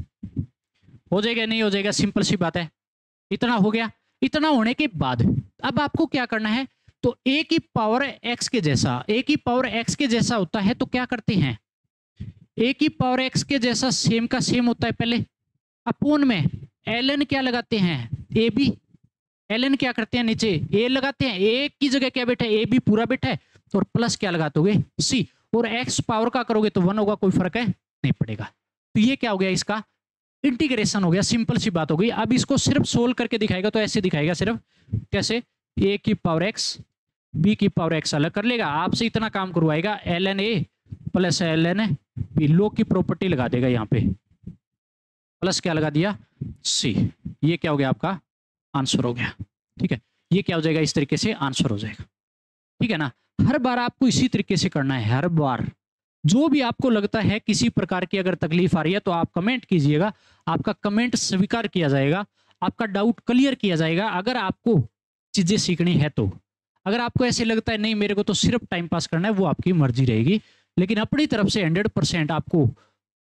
हो जाएगा नहीं हो जाएगा, सिंपल सी बात है। इतना हो गया। इतना होने के बाद अब आपको क्या करना है, तो a की पावर x के जैसा, a की पावर x के जैसा होता है तो क्या करते हैं, a की पावर x के जैसा सेम का सेम होता है पहले, अपोन में ln क्या लगाते हैं ए बी, ln क्या करते हैं नीचे a लगाते हैं, a की जगह क्या बैठा है ए बी पूरा बैठा है, और प्लस क्या लगा दोगे c, और x पावर का करोगे तो 1 होगा, कोई फर्क है नहीं पड़ेगा। तो ये क्या हो गया, इसका इंटीग्रेशन हो गया, सिंपल सी बात हो गई। अब इसको सिर्फ सोल्व करके दिखाएगा तो ऐसे दिखाएगा सिर्फ, कैसे, a की पावर x b की पावर x अलग कर लेगा, आपसे इतना काम करवाएगा ln a plus ln b, log की प्रॉपर्टी लगा देगा यहाँ पे, प्लस क्या लगा दिया c। ये क्या हो गया आपका आंसर हो गया, ठीक है। ये क्या हो जाएगा, इस तरीके से आंसर हो जाएगा, ठीक है ना। हर बार आपको इसी तरीके से करना है, हर बार जो भी आपको लगता है किसी प्रकार की अगर तकलीफ आ रही है तो आप कमेंट कीजिएगा, आपका कमेंट स्वीकार किया जाएगा, आपका डाउट क्लियर किया जाएगा। अगर आपको चीजें सीखनी है तो, अगर आपको ऐसे लगता है नहीं मेरे को तो सिर्फ टाइम पास करना है, वो आपकी मर्जी रहेगी, लेकिन अपनी तरफ से 100% आपको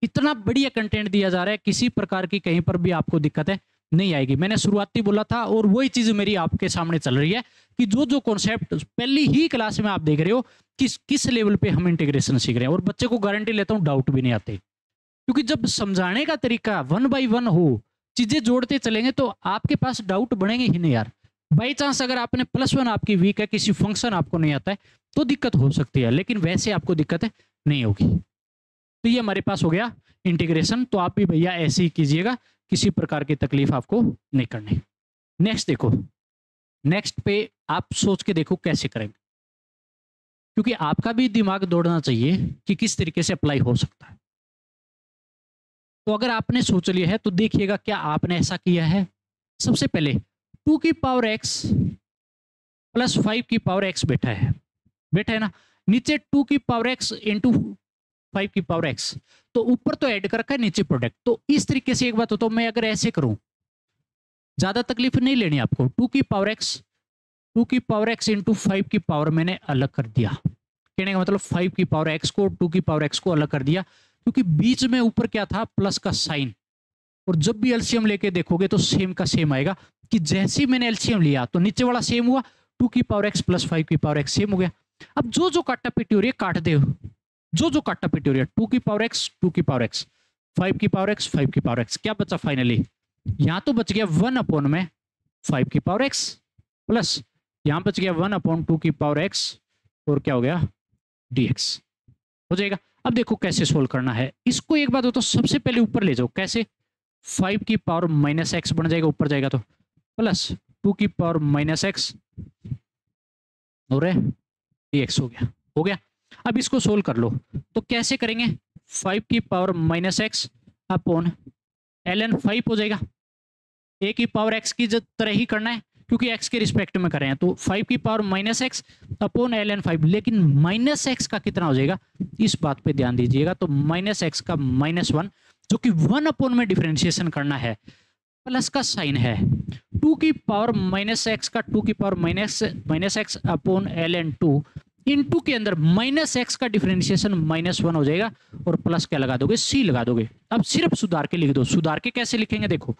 इतना बढ़िया कंटेंट दिया जा रहा है, किसी प्रकार की कहीं पर भी आपको दिक्कत है नहीं आएगी। मैंने शुरुआती बोला था और वही चीज मेरी आपके सामने चल रही है कि जो जो कॉन्सेप्ट पहली ही क्लास में आप देख रहे हो किस लेवल पे हम इंटीग्रेशन सीख रहे हैं, और बच्चे को गारंटी लेता हूं डाउट भी नहीं आते, क्योंकि जब समझाने का तरीका 1 बाय 1 हो, चीजें जोड़ते चलेंगे तो आपके पास डाउट बनेंगे ही नहीं यार। बाई चांस अगर आपने +1 आपकी वीक है, किसी फंक्शन आपको नहीं आता है तो दिक्कत हो सकती है, लेकिन वैसे आपको दिक्कत नहीं होगी। तो ये हमारे पास हो गया इंटीग्रेशन। तो आप भी भैया ऐसे ही कीजिएगा, किसी प्रकार की तकलीफ आपको नहीं करनी। नेक्स्ट देखो, नेक्स्ट पे आप सोच के देखो कैसे करेंगे, क्योंकि आपका भी दिमाग दौड़ना चाहिए कि किस तरीके से अप्लाई हो सकता है। तो अगर आपने सोच लिया है तो देखिएगा क्या आपने ऐसा किया है। सबसे पहले 2 की पावर x प्लस 5 की पावर x बैठा है ना, नीचे 2 की पावर x इंटू 5 की पावर x, तो ऊपर तो ऐड कर रखा है, नीचे प्रोडक्ट। तो इस तरीके से एक बात हो, तो मैं अगर ऐसे करूं, ज्यादा तकलीफ नहीं लेनी आपको, 2 की पावर x इंटू 5 की पावर मैंने अलग कर दिया। कहने का मतलब 5 की पावर x को 2 की पावर x को अलग कर दिया, क्योंकि बीच में ऊपर क्या था प्लस का साइन, और जब भी एलसीएम लेके देखोगे तो सेम का सेम आएगा, कि जैसे ही मैंने एलसीएम लिया तो नीचे वाला सेम हुआ, 2 की पावर x प्लस 5 की पावर x सेम हो गया। अब जो जो काटा पिटी हो रही है काट दे, जो जो काटा पिटी हो रही है, 2 की पावर x 2 की पावर x, 5 की पावर x 5 की पावर x, क्या बचा फाइनली, यहां तो बच गया 1 अपॉन में 5 की पावर x, प्लस यहां बच गया 1 अपॉन 2 की पावर x, और क्या हो गया dx हो जाएगा। अब देखो कैसे सोल्व करना है इसको। एक बात हो तो सबसे पहले ऊपर ले जाओ, कैसे, 5 की पावर माइनस एक्स बन जाएगा, ऊपर जाएगा तो प्लस 2 की पावर माइनस एक्स और dx हो गया। अब इसको सोल्व कर लो, तो कैसे करेंगे? 5 की power minus x upon ln 5 हो जाएगा। a की पावर x की तरह ही करना है क्योंकि x के रिस्पेक्ट में कर रहे हैं, तो 5 की power minus x upon ln 5, लेकिन माइनस एक्स का कितना हो जाएगा, इस बात पे ध्यान दीजिएगा। तो माइनस एक्स का -1 जो कि 1 अपॉन में डिफरेंशिएशन करना है, प्लस का साइन है 2 की पावर माइनस एक्स का 2 की power minus x upon ln 2 into के अंदर माइनस एक्स का डिफरेंशिएशन -1 हो जाएगा और प्लस क्या लगा दोगे, c लगा दोगे। अब सिर्फ सुधार के लिख दो। सुधार के कैसे लिखेंगे, देखो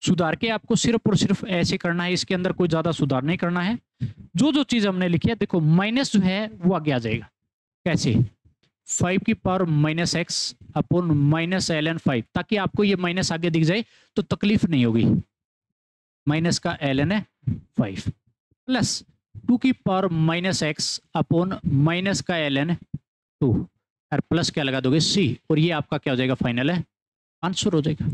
सुधार के आपको सिर्फ और सिर्फ ऐसे करना है, इसके अंदर कोई ज्यादा सुधार नहीं करना है। जो जो चीज हमने लिखी है देखो, माइनस जो है वो आगे आ जाएगा। कैसे? 5 की power minus x upon minus ln 5, ताकि आपको ये माइनस आगे दिख जाए तो तकलीफ नहीं होगी। माइनस का ln है 5 प्लस 2 की power minus x upon minus का ln 2 और प्लस क्या लगा दोगे, c, और ये आपका क्या हो जाएगा, फाइनल है आंसर हो जाएगा।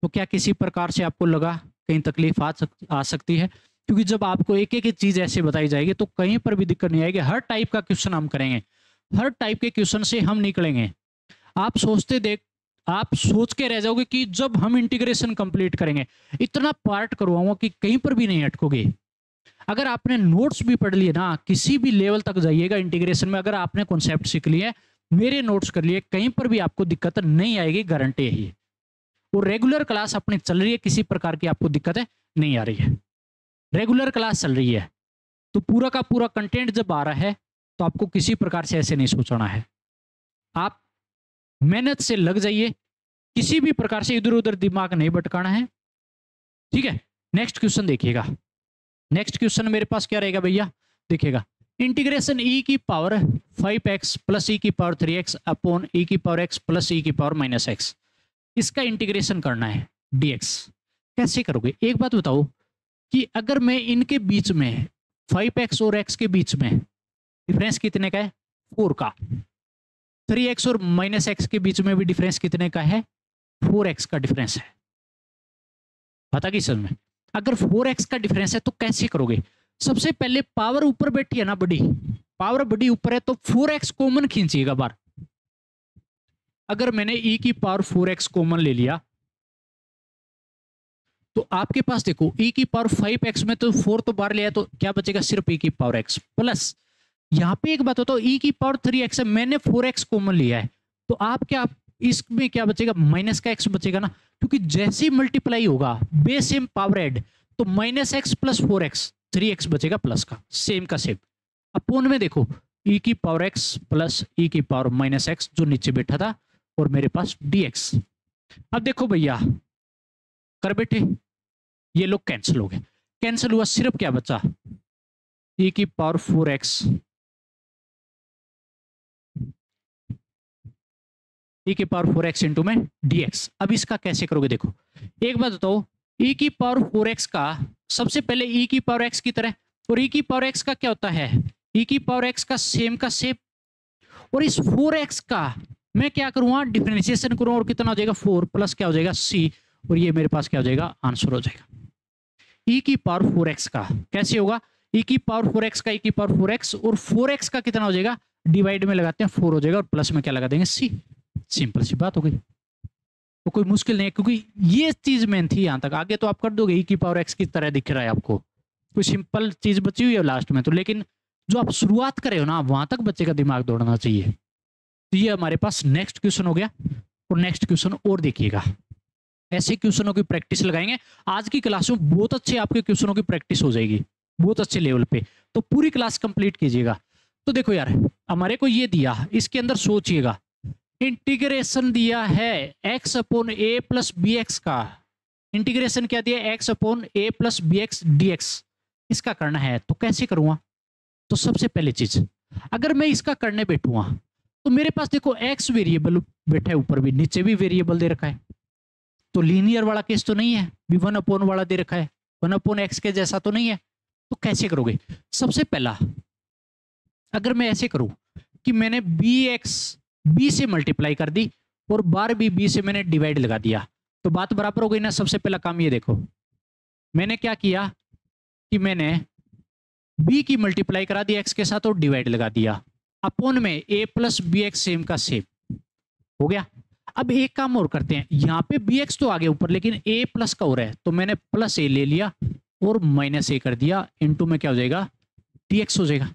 तो क्या किसी प्रकार से आपको लगा कहीं तकलीफ आ सकती है? क्योंकि जब आपको एक एक चीज ऐसे बताई जाएगी तो कहीं पर भी दिक्कत नहीं आएगी। हर टाइप का क्वेश्चन हम करेंगे, हर टाइप के क्वेश्चन से हम निकलेंगे। आप सोच के रह जाओगे कि जब हम इंटीग्रेशन कंप्लीट करेंगे इतना पार्ट करवाऊंगा कि कहीं पर भी नहीं अटकोगे। अगर आपने नोट्स भी पढ़ लिए ना, किसी भी लेवल तक जाइएगा इंटीग्रेशन में, अगर आपने कॉन्सेप्ट सीख लिए, मेरे नोट्स कर लिए, कहीं पर भी आपको दिक्कत नहीं आएगी, गारंटी यही है। वो रेगुलर क्लास अपनी चल रही है, किसी प्रकार की आपको दिक्कत है नहीं आ रही है, रेगुलर क्लास चल रही है। तो पूरा का पूरा कंटेंट जब आ रहा है तो आपको किसी प्रकार से ऐसे नहीं सोचना है। आप मेहनत से लग जाइए, किसी भी प्रकार से इधर उधर दिमाग नहीं भटकाना है, ठीक है। नेक्स्ट क्वेश्चन देखिएगा। नेक्स्ट क्वेश्चन मेरे पास क्या रहेगा भैया, देखिएगा, इंटीग्रेशन e की पावर 5x प्लस e की पावर 3x अपॉन e की पावर x प्लस e की पावर माइनस x, इसका इंटीग्रेशन करना है dx। कैसे करोगे? एक बात बताओ कि अगर मैं इनके बीच में 5x और x के बीच में डिफरेंस कितने का है, 4 का, 3x और माइनस x के बीच में भी डिफरेंस कितने का है, 4x का डिफरेंस है। पता कि समझ में? अगर 4x का डिफरेंस है तो कैसे करोगे? सबसे पहले पावर ऊपर बैठी है ना, बड़ी पावर बड़ी ऊपर है, तो 4x कॉमन खींचिएगा बार। अगर मैंने e की पावर 4x कॉमन ले लिया तो आपके पास देखो e की पावर 5x में तो 4 तो बाहर लिया, तो क्या बचेगा, सिर्फ e की पावर x प्लस, यहां पे एक बात होता है, e की पावर 3x है, मैंने 4x कॉमन लिया है, तो आप क्या, इसमें क्या बचेगा, माइनस का x बचेगा ना, क्योंकि जैसे ही मल्टीप्लाई होगा बेस सेम पावर ऐड, तो minus x plus 4x 3x बचेगा प्लस का, सेम का सेम। अपोन में देखो e की पावर x प्लस e की पावर माइनस एक्स जो नीचे बैठा था, और मेरे पास dx। अब देखो भैया कर बैठे, ये लोग कैंसिल हो गए, कैंसिल हुआ, सिर्फ क्या बचा, e की पावर 4x, e की पावर 4x इंटू में dx। अब इसका कैसे करोगे? देखो एक बात बताओ, e की पावर 4x का सबसे पहले e की पावर x की तरह, और e की पावर x का क्या होता है, e की पावर x का सेम का सेम, और इस 4x का मैं क्या करूंगा, डिफरेंशिएशन करूंगा, और कितना हो जाएगा 4 प्लस क्या हो जाएगा c, और ये मेरे पास क्या हो जाएगा, आंसर हो जाएगा। e की पावर 4x का कैसे होगा, e की पावर 4x का e की पावर 4x, और 4x का कितना हो जाएगा, डिवाइड में लगाते हैं 4 हो जाएगा, और प्लस में क्या लगा देंगे c। सिंपल सी बात हो गई, तो कोई मुश्किल नहीं है, क्योंकि ये चीज मेन थी यहां तक, आगे तो आप कर दोगे, e की पावर x की तरह दिख रहा है आपको, कोई सिंपल चीज बची हुई है लास्ट में तो, लेकिन जो आप शुरुआत करे हो ना वहां तक बच्चे का दिमाग दौड़ना चाहिए। तो ये हमारे पास नेक्स्ट क्वेश्चन हो गया, और नेक्स्ट क्वेश्चन और देखिएगा, ऐसे क्वेश्चनों की प्रैक्टिस लगाएंगे। आज की क्लास में बहुत अच्छे आपके क्वेश्चनों की प्रैक्टिस हो जाएगी, बहुत अच्छे लेवल पे, तो पूरी क्लास कंप्लीट कीजिएगा। तो देखो यार, हमारे को ये दिया, इसके अंदर सोचिएगा, इंटीग्रेशन दिया है x अपॉन ए प्लस बी एक्स का, इंटीग्रेशन क्या दिया, x अपॉन ए प्लस बी एक्स dx, इसका करना है। तो कैसे करूंगा? तो सबसे पहले चीज, अगर मैं इसका करने बैठूंगा तो मेरे पास देखो x वेरिएबल बैठा है, ऊपर भी नीचे भी वेरिएबल दे रखा है, तो लीनियर वाला केस तो नहीं है, भी 1 अपॉन वाला दे रखा है, 1 अपॉन एक्स के जैसा तो नहीं है। तो कैसे करोगे? सबसे पहला अगर मैं ऐसे करूं कि मैंने बी से मल्टीप्लाई कर दी, और बार बी से मैंने डिवाइड लगा दिया, तो बात बराबर हो गई ना। सबसे पहला काम ये देखो, मैंने क्या किया कि मैंने बी की मल्टीप्लाई करा दी एक्स के साथ और डिवाइड लगा दिया, अपोन में ए प्लस बी एक्स सेम का सेम हो गया। अब एक काम और करते हैं, यहाँ पे बी एक्स तो आ गया ऊपर, लेकिन ए प्लस का हो रहा है, तो मैंने प्लस ए ले लिया और माइनस ए कर दिया, इनटू में क्या हो जाएगा, डी एक्स हो जाएगा,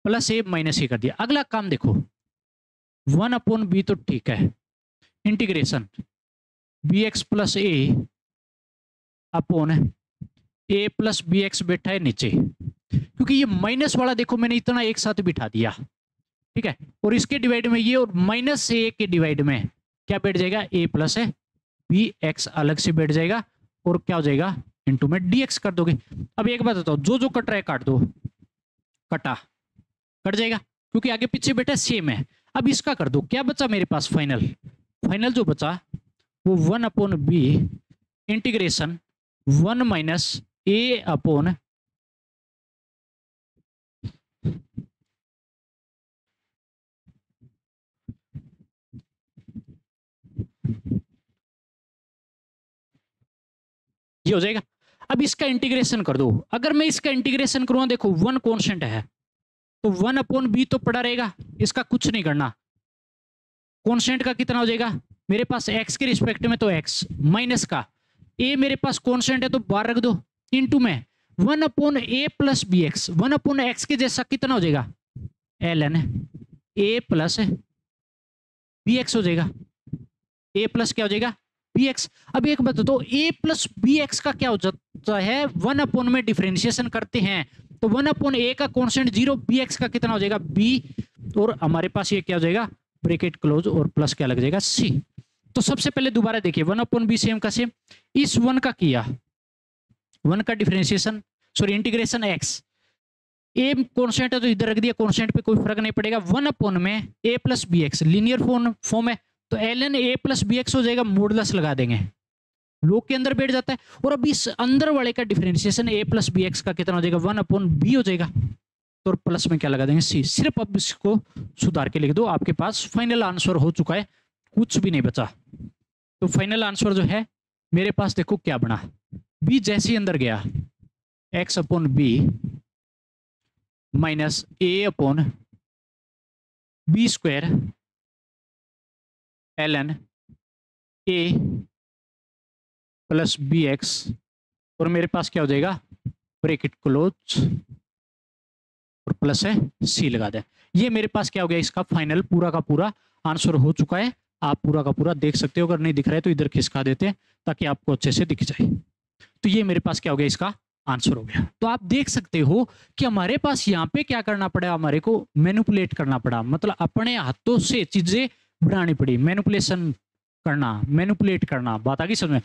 प्लस ए माइनस ए कर दिया। अगला काम देखो, 1 अपॉन बी तो ठीक है, इंटीग्रेशन बी एक्स प्लस ए अपॉन ए प्लस बी एक्स बैठा है नीचे, क्योंकि ये माइनस वाला देखो मैंने इतना एक साथ बिठा दिया, ठीक है, और इसके डिवाइड में ये, और माइनस ए के डिवाइड में क्या बैठ जाएगा, ए प्लस है बी एक्स अलग से बैठ जाएगा, और क्या हो जाएगा, इनटू में डी एक्स कर दोगे। अब एक बात बताओ, जो जो कट रहा है काट दो, कटा कट जाएगा, क्योंकि आगे पीछे बेटा सेम है। अब इसका कर दो, क्या बचा मेरे पास, फाइनल फाइनल जो बचा वो 1 अपॉन बी इंटीग्रेशन 1 माइनस ए अपॉन ये हो जाएगा। अब इसका इंटीग्रेशन कर दो, अगर मैं इसका इंटीग्रेशन करूंगा, देखो 1 कांस्टेंट है तो 1 अपॉन बी तो पड़ा रहेगा, इसका कुछ नहीं करना, कांस्टेंट का कितना हो जाएगा मेरे पास, x के रिस्पेक्ट में तो x माइनस का a मेरे पास कांस्टेंट है तो बाहर रख दो, इनटू में 1 upon a plus b x, 1 upon x के जैसा कितना हो जाएगा, ln a plus b x हो जाएगा, a प्लस क्या हो जाएगा बी एक्स। अब एक बात तो a प्लस बी एक्स का क्या हो जाता है, 1 अपॉन में डिफरेंशिएशन करते हैं तो 1 अपॉन a का कांस्टेंट 0, बी एक्स का कितना हो जाएगा b, और हमारे पास ये क्या हो जाएगा ब्रैकेट क्लोज और प्लस क्या लग जाएगा c। तो सबसे पहले दोबारा देखिए, 1 अपॉन बी सेम का सेम, इस 1 का किया, 1 का differentiation sorry integration x, a constant है तो इधर रख दिया, कांस्टेंट पे कोई फर्क नहीं पड़ेगा, 1 अपॉन में a plus b x linear form है तो ln a plus b x हो जाएगा, मॉडुलस लगा देंगे, लोग के अंदर बैठ जाता है, और अब इस अंदर वाले का differentiation a plus b x का कितना हो जाएगा 1 अपॉन बी हो जाएगा, तो प्लस में क्या लगा देंगे c। सिर्फ अब इसको सुधार के लिख दो, आपके पास फाइनल आंसर हो चुका है, कुछ भी नहीं बचा। तो फाइनल आंसर जो है मेरे पास देखो क्या बना, b जैसे ही अंदर गया x upon b minus a upon b square ln a plus b x, और मेरे पास क्या हो जाएगा ब्रैकेट क्लोज और प्लस है c लगा दे। ये मेरे पास क्या हो गया, इसका फाइनल पूरा का पूरा आंसर हो चुका है, आप पूरा का पूरा देख सकते हो, अगर नहीं दिख रहा है तो इधर खिसका देते हैं ताकि आपको अच्छे से दिख जाए। तो ये मेरे पास क्या हो गया, इसका आंसर हो गया। तो आप देख सकते हो कि हमारे पास यहाँ पे क्या करना पड़ा, हमारे को मैनिपुलेट करना पड़ा, मतलब अपने हाथों से चीजें बनानी पड़ी, मैनिपुलेशन करना, मैनिपुलेट करना, बात आ गई समझ में।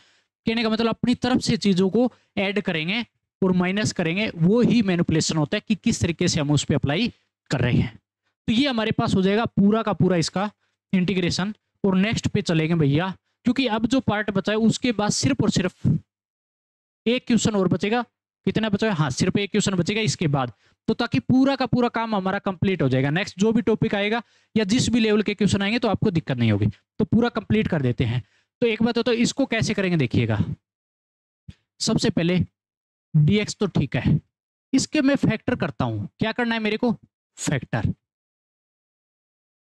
कहने का मतलब अपनी तरफ से चीजों को ऐड करेंगे और माइनस करेंगे, वो ही मैनिपुलेशन होता है कि किस तरीके से हम उस पर अप्लाई कर रहे हैं। तो ये हमारे पास हो जाएगा पूरा का पूरा इसका इंटीग्रेशन, और नेक्स्ट पे चलेंगे भैया, क्योंकि अब जो पार्ट बचा है उसके बाद सिर्फ और सिर्फ एक क्वेश्चन और बचेगा। कितना बचेगा, हाँ सिर्फ एक क्वेश्चन बचेगा इसके बाद, तो ताकि पूरा का पूरा काम हमारा कंप्लीट हो जाएगा। नेक्स्ट जो भी टॉपिक आएगा या जिस भी लेवल के क्वेश्चन आएंगे तो आपको दिक्कत नहीं होगी, तो पूरा कंप्लीट कर देते हैं। तो एक बात तो इसको कैसे करेंगे देखिएगा, सबसे पहले dx तो ठीक है, इसके मैं फैक्टर करता हूं, क्या करना है मेरे को,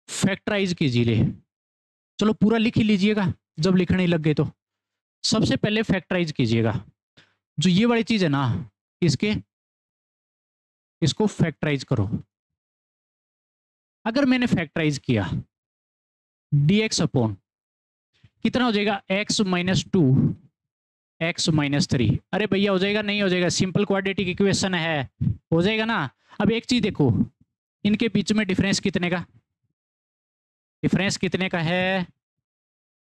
फैक्टराइज कीजिए। चलो पूरा लिख ही लीजिएगा, जब लिखने लग गए तो सबसे पहले फैक्टराइज कीजिएगा, जो ये वाली चीज है ना, इसको फैक्टराइज करो। अगर मैंने फैक्टराइज किया dx अपॉन कितना हो जाएगा, x माइनस 2 x माइनस 3, अरे भैया हो जाएगा नहीं हो जाएगा, सिंपल क्वाड्रेटिक इक्वेशन है, हो जाएगा ना। अब एक चीज देखो, इनके बीच में डिफरेंस कितने का, डिफरेंस कितने का है,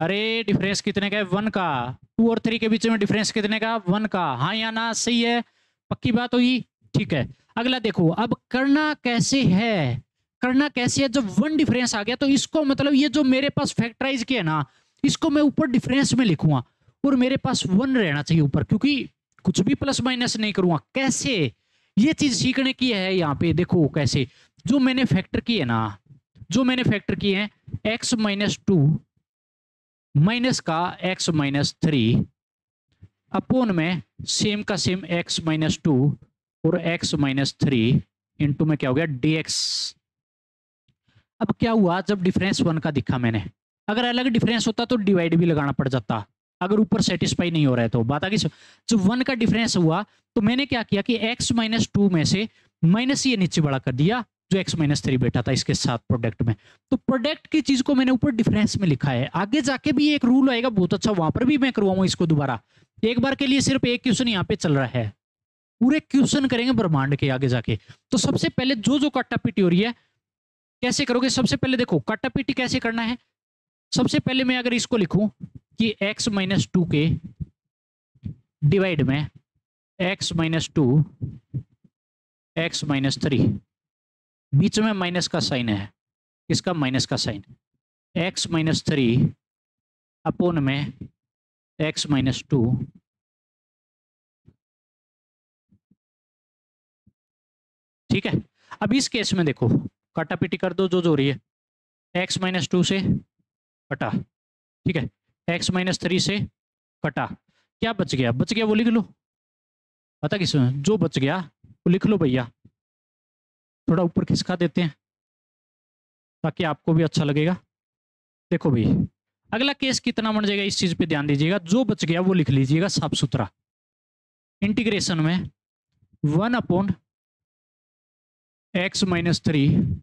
अरे डिफरेंस कितने का है 1 का, 2 और 3 के बीच में डिफरेंस कितने का 1 का, हाँ या ना, सही है, पक्की बात हुई, ठीक है। अगला देखो, अब करना कैसे है, करना कैसे है, जब 1 डिफरेंस आ गया तो इसको मतलब ये जो मेरे पास फैक्टराइज किया ना, इसको मैं ऊपर डिफरेंस में लिखूंगा और मेरे पास 1 रहना चाहिए ऊपर, क्योंकि कुछ भी प्लस माइनस नहीं करूंगा। कैसे, ये चीज सीखने की है यहाँ पे, देखो कैसे, जो मैंने फैक्टर किए ना, जो मैंने फैक्टर किए हैं x माइनस 2 माइनस का x माइनस 3 अपोन में सेम का सेम x माइनस 2 और x माइनस 3 इंटू में क्या हो गया dx। अब क्या हुआ, जब डिफरेंस 1 का दिखा मैंने, अगर अलग डिफरेंस होता तो डिवाइड भी लगाना पड़ जाता, अगर ऊपर सेटिस्फाई नहीं हो रहा है तो बात आगे। जब 1 का डिफरेंस हुआ तो मैंने क्या किया कि x माइनस 2 में से माइनस ये नीचे बड़ा कर दिया जो x माइनस 3 बैठा था इसके साथ प्रोडक्ट में। तो प्रोडक्ट की चीज को मैंने ऊपर डिफरेंस में लिखा है, आगे जाके भी एक रूल आएगा बहुत अच्छा, वहां पर भी मैं करवाऊंगा इसको दोबारा। एक बार के लिए सिर्फ एक क्वेश्चन यहाँ पे चल रहा है, पूरे क्वेश्चन करेंगे ब्रह्मांड के आगे जाके। तो सबसे पहले जो काटा पीटी हो रही है कैसे करोगे, सबसे पहले देखो काटा पीटी कैसे करना है। सबसे पहले मैं अगर इसको लिखूं कि x माइनस 2 के डिवाइड में x माइनस 2 x माइनस 3, बीच में माइनस का साइन है, इसका माइनस का साइन, x माइनस 3 अपोन में x माइनस 2 ठीक है। अब इस केस में देखो काटा पीटी कर दो, जो हो रही है x माइनस 2 से कटा, ठीक है, x माइनस 3 से कटा, क्या बच गया, बच गया वो लिख लो, पता किसमें जो बच गया वो लिख लो भैया, थोड़ा ऊपर खिसका देते हैं ताकि आपको भी अच्छा लगेगा। देखो भाई अगला केस कितना बन जाएगा, इस चीज पे ध्यान दीजिएगा, जो बच गया वो लिख लीजिएगा साफ सुथरा। इंटीग्रेशन में 1 upon x minus 3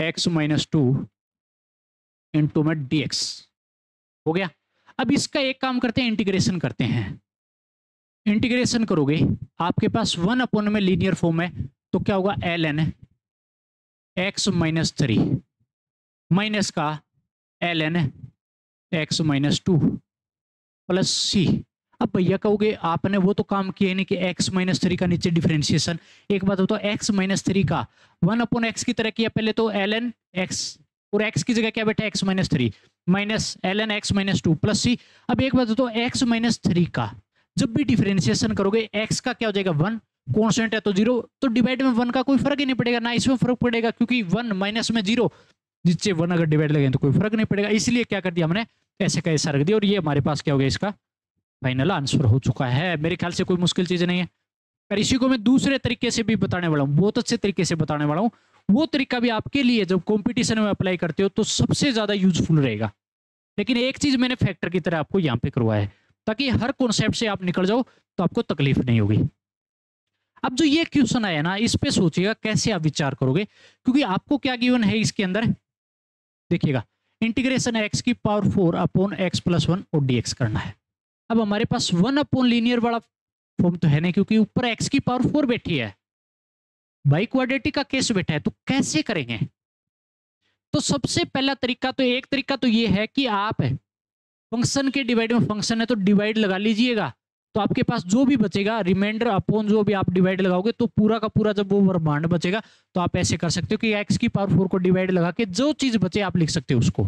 x minus 2 into में dx हो गया। अब इसका एक काम करते हैं, इंटीग्रेशन करते हैं। इंटीग्रेशन करोगे आपके पास 1 अपॉन में लीनियर फॉर्म है तो क्या होगा ln x माइनस 3 माइनस का ln x minus 2 plus c. अब भैया कहोगे आपने वो तो काम किया नहीं कि x माइनस 3 का नीचे डिफरेंशिएशन, एक बात हो तो x माइनस 3 का 1 अपॉन एक्स की तरह किया पहले तो ln x, और x की जगह क्या बैठा x minus 3 minus ln x minus 2 plus c. अब एक बात हो तो x माइनस 3 का जब भी डिफरेंशिएशन करोगे x का क्या हो जाएगा 1, कॉन्स्टेंट है तो 0, तो डिवाइड में 1 का कोई फर्क ही नहीं पड़ेगा, ना इसमें फर्क पड़ेगा क्योंकि 1 माइनस में 0, जिससे 1 अगर डिवाइड लगे तो कोई फर्क नहीं पड़ेगा। इसलिए क्या कर दिया हमने, ऐसे का ऐसा रख दिया, और ये हमारे पास क्या हो गया, इसका फाइनल आंसर हो चुका है। मेरे ख्याल से कोई मुश्किल चीज नहीं है। पर इसी को मैं दूसरे तरीके से भी बताने वाला हूँ, बहुत अच्छे तरीके से बताने वाला हूँ, वो तरीका भी आपके लिए जब कंपटीशन में अप्लाई करते हो तो सबसे ज्यादा यूजफुल रहेगा। लेकिन एक चीज मैंने फैक्टर की तरह आपको यहाँ पे करवाया है ताकि हर कॉन्सेप्ट से आप निकल जाओ तो आपको तकलीफ नहीं होगी। अब जो ये क्वेश्चन आया ना, इस पे सोचिएगा कैसे आप विचार करोगे, क्योंकि आपको क्या गिवन है इसके अंदर, देखिएगा इंटीग्रेशन x की पावर 4 अपॉन x प्लस 1 और dx करना है। अब हमारे पास 1 अपॉन लीनियर वाला फॉर्म तो है नहीं क्योंकि ऊपर x की पावर 4 बैठी है, बाई क्वाड्रेटिक का केस बैठा है, तो कैसे करेंगे। तो सबसे पहला तरीका तो, एक तरीका तो ये है कि आप फंक्शन के डिवाइड में, फंक्शन है तो डिवाइड लगा लीजिएगा, तो आपके पास जो भी बचेगा रिमाइंडर अपॉन जो भी आप डिवाइड लगाओगे तो पूरा का पूरा जब वो ब्रह्मांड बचेगा तो आप ऐसे कर सकते हो कि x की पावर 4 को डिवाइड लगा के जो चीज बचे आप लिख सकते हो उसको,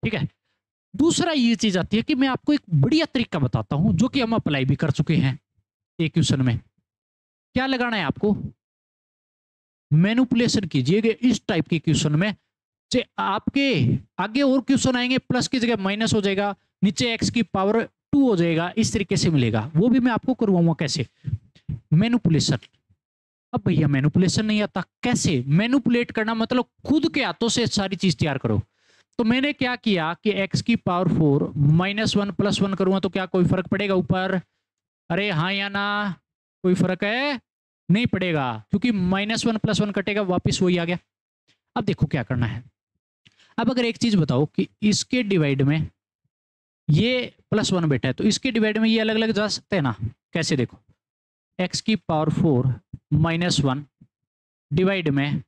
ठीक है। दूसरा ये चीज आती है कि मैं आपको एक बढ़िया तरीका बताता हूं जो कि हम अप्लाई भी कर चुके हैं एक क्वेश्चन में। क्या लगाना है आपको, मैनिपुलेशन कीजिएगा इस टाइप के क्वेश्चन में, से आपके आगे और क्वेश्चन आएंगे प्लस की जगह माइनस हो जाएगा, नीचे x की पावर 2 हो जाएगा, इस तरीके से मिलेगा, वो भी मैं आपको करवाऊंगा कैसे, मैनिपुलेशन। अब भैया मैनिपुलेशन नहीं आता, कैसे मैनिपुलेट करना, मतलब खुद के हाथों से सारी चीज तैयार करो। तो मैंने क्या किया कि x की पावर 4 माइनस 1 प्लस 1 करूंगा तो क्या कोई फर्क पड़ेगा ऊपर, अरे हाँ या ना, कोई फर्क है नहीं पड़ेगा क्योंकि माइनस 1 प्लस 1 कटेगा वापिस वही आ गया। अब देखो क्या करना है, अब अगर एक चीज बताओ कि इसके डिवाइड में ये प्लस 1 बैठा है तो इसके डिवाइड में ये अलग अलग जा सकते हैं ना, कैसे, देखो x की पावर 4 माइनस 1 डिवाइड में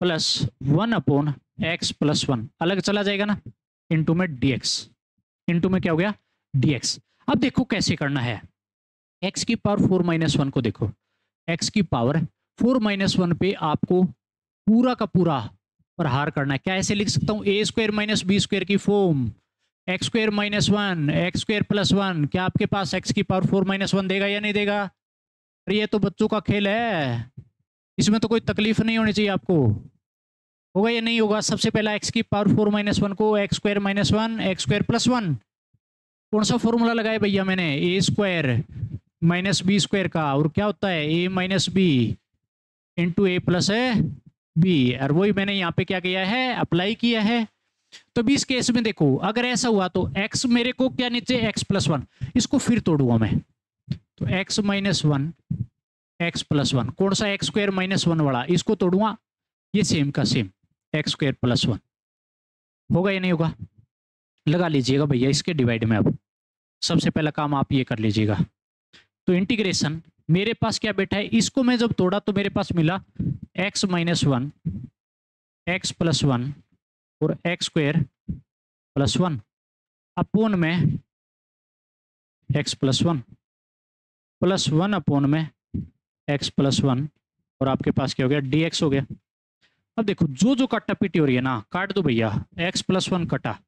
प्लस 1 अपॉन x प्लस 1 अलग चला जाएगा ना, इंटू में dx, इंटू में क्या हो गया dx। अब देखो कैसे करना है, x की पावर 4 माइनस 1 को देखो, x की पावर 4 माइनस 1 पे आपको पूरा का पूरा प्रहार करना है। क्या ऐसे लिख सकता हूं, ए स्क्वायर माइनस बी स्क्वायर की form, x square minus 1 x square plus 1, क्या आपके पास x की पावर 4 माइनस 1 देगा या नहीं देगा। अरे ये तो बच्चों का खेल है, इसमें तो कोई तकलीफ नहीं होनी चाहिए आपको। होगा या नहीं होगा? सबसे पहला एक्स की पावर 4 माइनस 1 को x square minus 1 x square plus 1, कौन सा फॉर्मूला लगाया भैया मैंने? ए स्क्वायर माइनस बी स्क्वायर का, और क्या होता है ए माइनस बी इंटू ए प्लस है बी, और वही मैंने यहाँ पे क्या किया है, अप्लाई किया है। तो भी इस केस में देखो अगर ऐसा हुआ तो x मेरे को क्या नीचे x प्लस 1, इसको फिर तोड़ूंगा मैं, तो x माइनस 1 एक्स प्लस 1, कौन सा एक्स स्क्वायर माइनस 1 वाला, इसको तोड़ूंगा, ये सेम का सेम एक्स स्क्वायर प्लस 1, होगा या नहीं होगा? लगा लीजिएगा भैया इसके डिवाइड में। अब सबसे पहला काम आप ये कर लीजिएगा, तो इंटीग्रेशन मेरे पास क्या बैठा है, इसको मैं जब तोड़ा तो मेरे पास मिला x माइनस 1 एक्स प्लस 1 और एक्स स्क्वायर प्लस 1 अपोन में एक्स प्लस 1 प्लस 1 अपोन में एक्स प्लस 1, और आपके पास क्या हो गया, dx हो गया। अब देखो जो जो काटा पीटी हो रही है ना, काट दो भैया, एक्स प्लस 1 कटा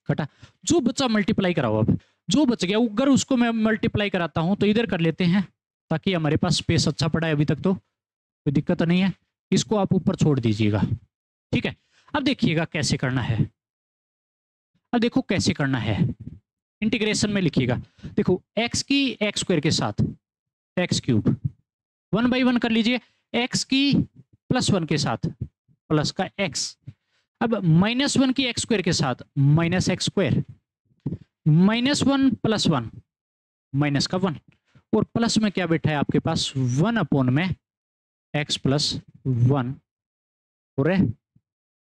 कटा, जो बचा मल्टीप्लाई कराओ। अब जो बच गया अगर उसको मैं मल्टीप्लाई कराता हूं तो इधर कर लेते हैं, ताकि हमारे पास स्पेस अच्छा पड़ा है अभी तक, तो कोई दिक्कत नहीं है, इसको आप ऊपर छोड़ दीजिएगा, ठीक है। अब देखिएगा कैसे करना है, अब देखो कैसे करना है, इंटीग्रेशन में लिखिएगा, देखो x की एक्स स्क्वायर के साथ एक्स क्यूब 1 बाई 1 कर लीजिए, x की प्लस 1 के साथ प्लस का x, अब माइनस 1 की एक्स स्क्वायर के साथ minus x square, minus 1 plus 1 minus का 1, और प्लस में क्या बैठा है आपके पास 1 अपोन में x प्लस 1 और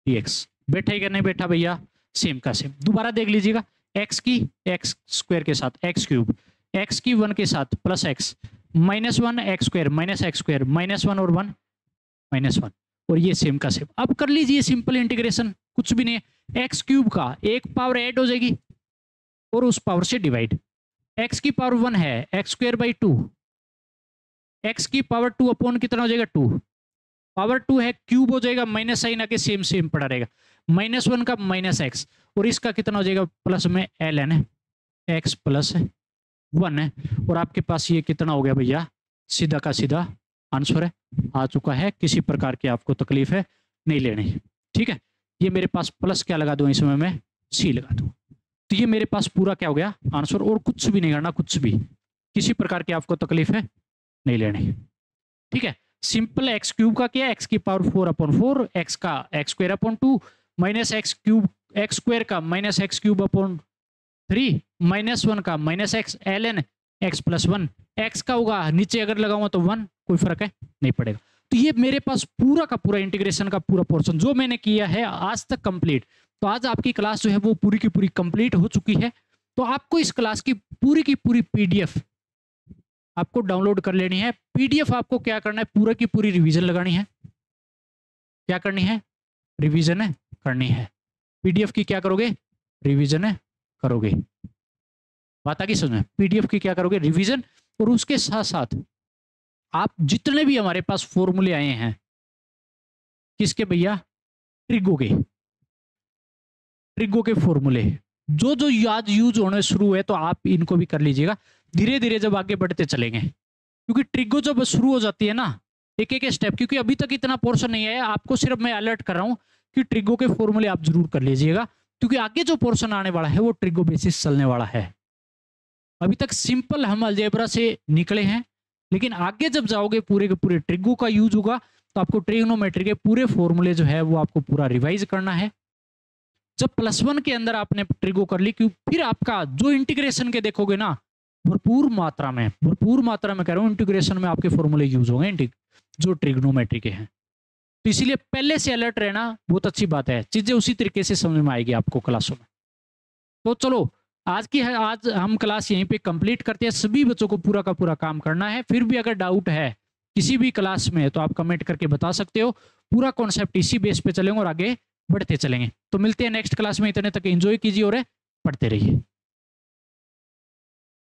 dx, बैठा है क्या नहीं बैठा भैया, सेम का सेम। दोबारा देख लीजिएगा, x की एक्स स्क्वायर के साथ एक्स क्यूब, x की 1 के साथ plus x, minus 1 x square minus x square, minus 1 और 1 माइनस 1, और ये सेम का सेम। अब कर लीजिए सिंपल इंटीग्रेशन, कुछ भी नहीं है, एक्स क्यूब का एक पावर ऐड हो जाएगी और उस पावर से डिवाइड, x की पावर 1 है एक्स स्क्वायर बाई 2, x की पावर 2 अपॉन कितना हो जाएगा 2, पावर 2 है क्यूब हो जाएगा, माइनस साइन आके सेम सेम पड़ा रहेगा, माइनस 1 का माइनस एक्स, और इसका कितना हो जाएगा प्लस में ln है एक्स प्लस 1 है, और आपके पास ये कितना हो गया भैया, सीधा का सीधा आंसर है आ चुका है, किसी प्रकार की आपको तकलीफ है नहीं लेनी, ठीक है। ये मेरे पास प्लस क्या लगा दूं इसमें, मैं सी लगा दूं, तो ये मेरे पास पूरा क्या हो गया आंसर, और कुछ भी नहीं करना, कुछ भी किसी प्रकार की आपको तकलीफ है नहीं लेनी, ठीक है। सिंपल एक्स क्यूब का क्या, एक्स की पावर 4 अपॉन 4, एक्स का x square upon 2, minus x cube x square का minus x cube upon 3, minus 1 का minus x ln x plus 1, x का होगा नीचे अगर लगाऊंगा तो 1, कोई फर्क है नहीं पड़ेगा। तो ये मेरे पास पूरा का पूरा इंटीग्रेशन का पूरा पोर्शन जो मैंने किया है आज तक कंप्लीट। तो आज आपकी क्लास जो है वो पूरी की पूरी कंप्लीट हो चुकी है। तो आपको इस क्लास की पूरी पीडीएफ आपको डाउनलोड कर लेनी है। पीडीएफ आपको क्या करना है, पूरा की पूरी रिवीजन लगानी है। क्या करनी है, रिवीजन है करनी है। पीडीएफ की क्या करोगे, रिवीजन है करोगे। बात आ गई समझ में, पीडीएफ की क्या करोगे, रिवीजन, और उसके साथ साथ आप जितने भी हमारे पास फॉर्मूले आए हैं किसके भैया, ट्रिगो के फॉर्मूले जो जो याद यूज होने शुरू है तो आप इनको भी कर लीजिएगा धीरे धीरे जब आगे बढ़ते चलेंगे, क्योंकि ट्रिगो जब शुरू हो जाती है ना एक एक स्टेप, क्योंकि अभी तक इतना पोर्शन नहीं है, आपको सिर्फ मैं अलर्ट कर रहा हूं कि ट्रिगो के फॉर्मूले आप जरूर कर लीजिएगा, क्योंकि आगे जो पोर्शन आने वाला है वो ट्रिगो बेसिस चलने वाला है। अभी तक सिंपल हम अलजेब्रा से निकले हैं, लेकिन आगे जब जाओगे पूरे के पूरे ट्रिगो का यूज होगा, तो आपको ट्रिग्नोमेट्री के पूरे फॉर्मूले जो है वो आपको पूरा रिवाइज करना है। जब +1 के अंदर आपने ट्रिगो कर ली, क्योंकि फिर आपका जो इंटीग्रेशन के देखोगे ना भरपूर मात्रा में कह रहा हूं इंटीग्रेशन में आपके फॉर्मूले यूज होंगे जो ट्रिग्नोमेट्री के हैं। तो इसीलिए पहले से अलर्ट रहना बहुत अच्छी बात है, चीजें उसी तरीके से समझ में आएगी आपको क्लासों में। तो चलो आज हम क्लास यहीं पे कंप्लीट करते हैं। सभी बच्चों को पूरा का पूरा काम करना है। फिर भी अगर डाउट है किसी भी क्लास में तो आप कमेंट करके बता सकते हो। पूरा कॉन्सेप्ट इसी बेस पे चलेंगे और आगे बढ़ते चलेंगे। तो मिलते हैं नेक्स्ट क्लास में, इतने तक एंजॉय कीजिए और पढ़ते रहिए।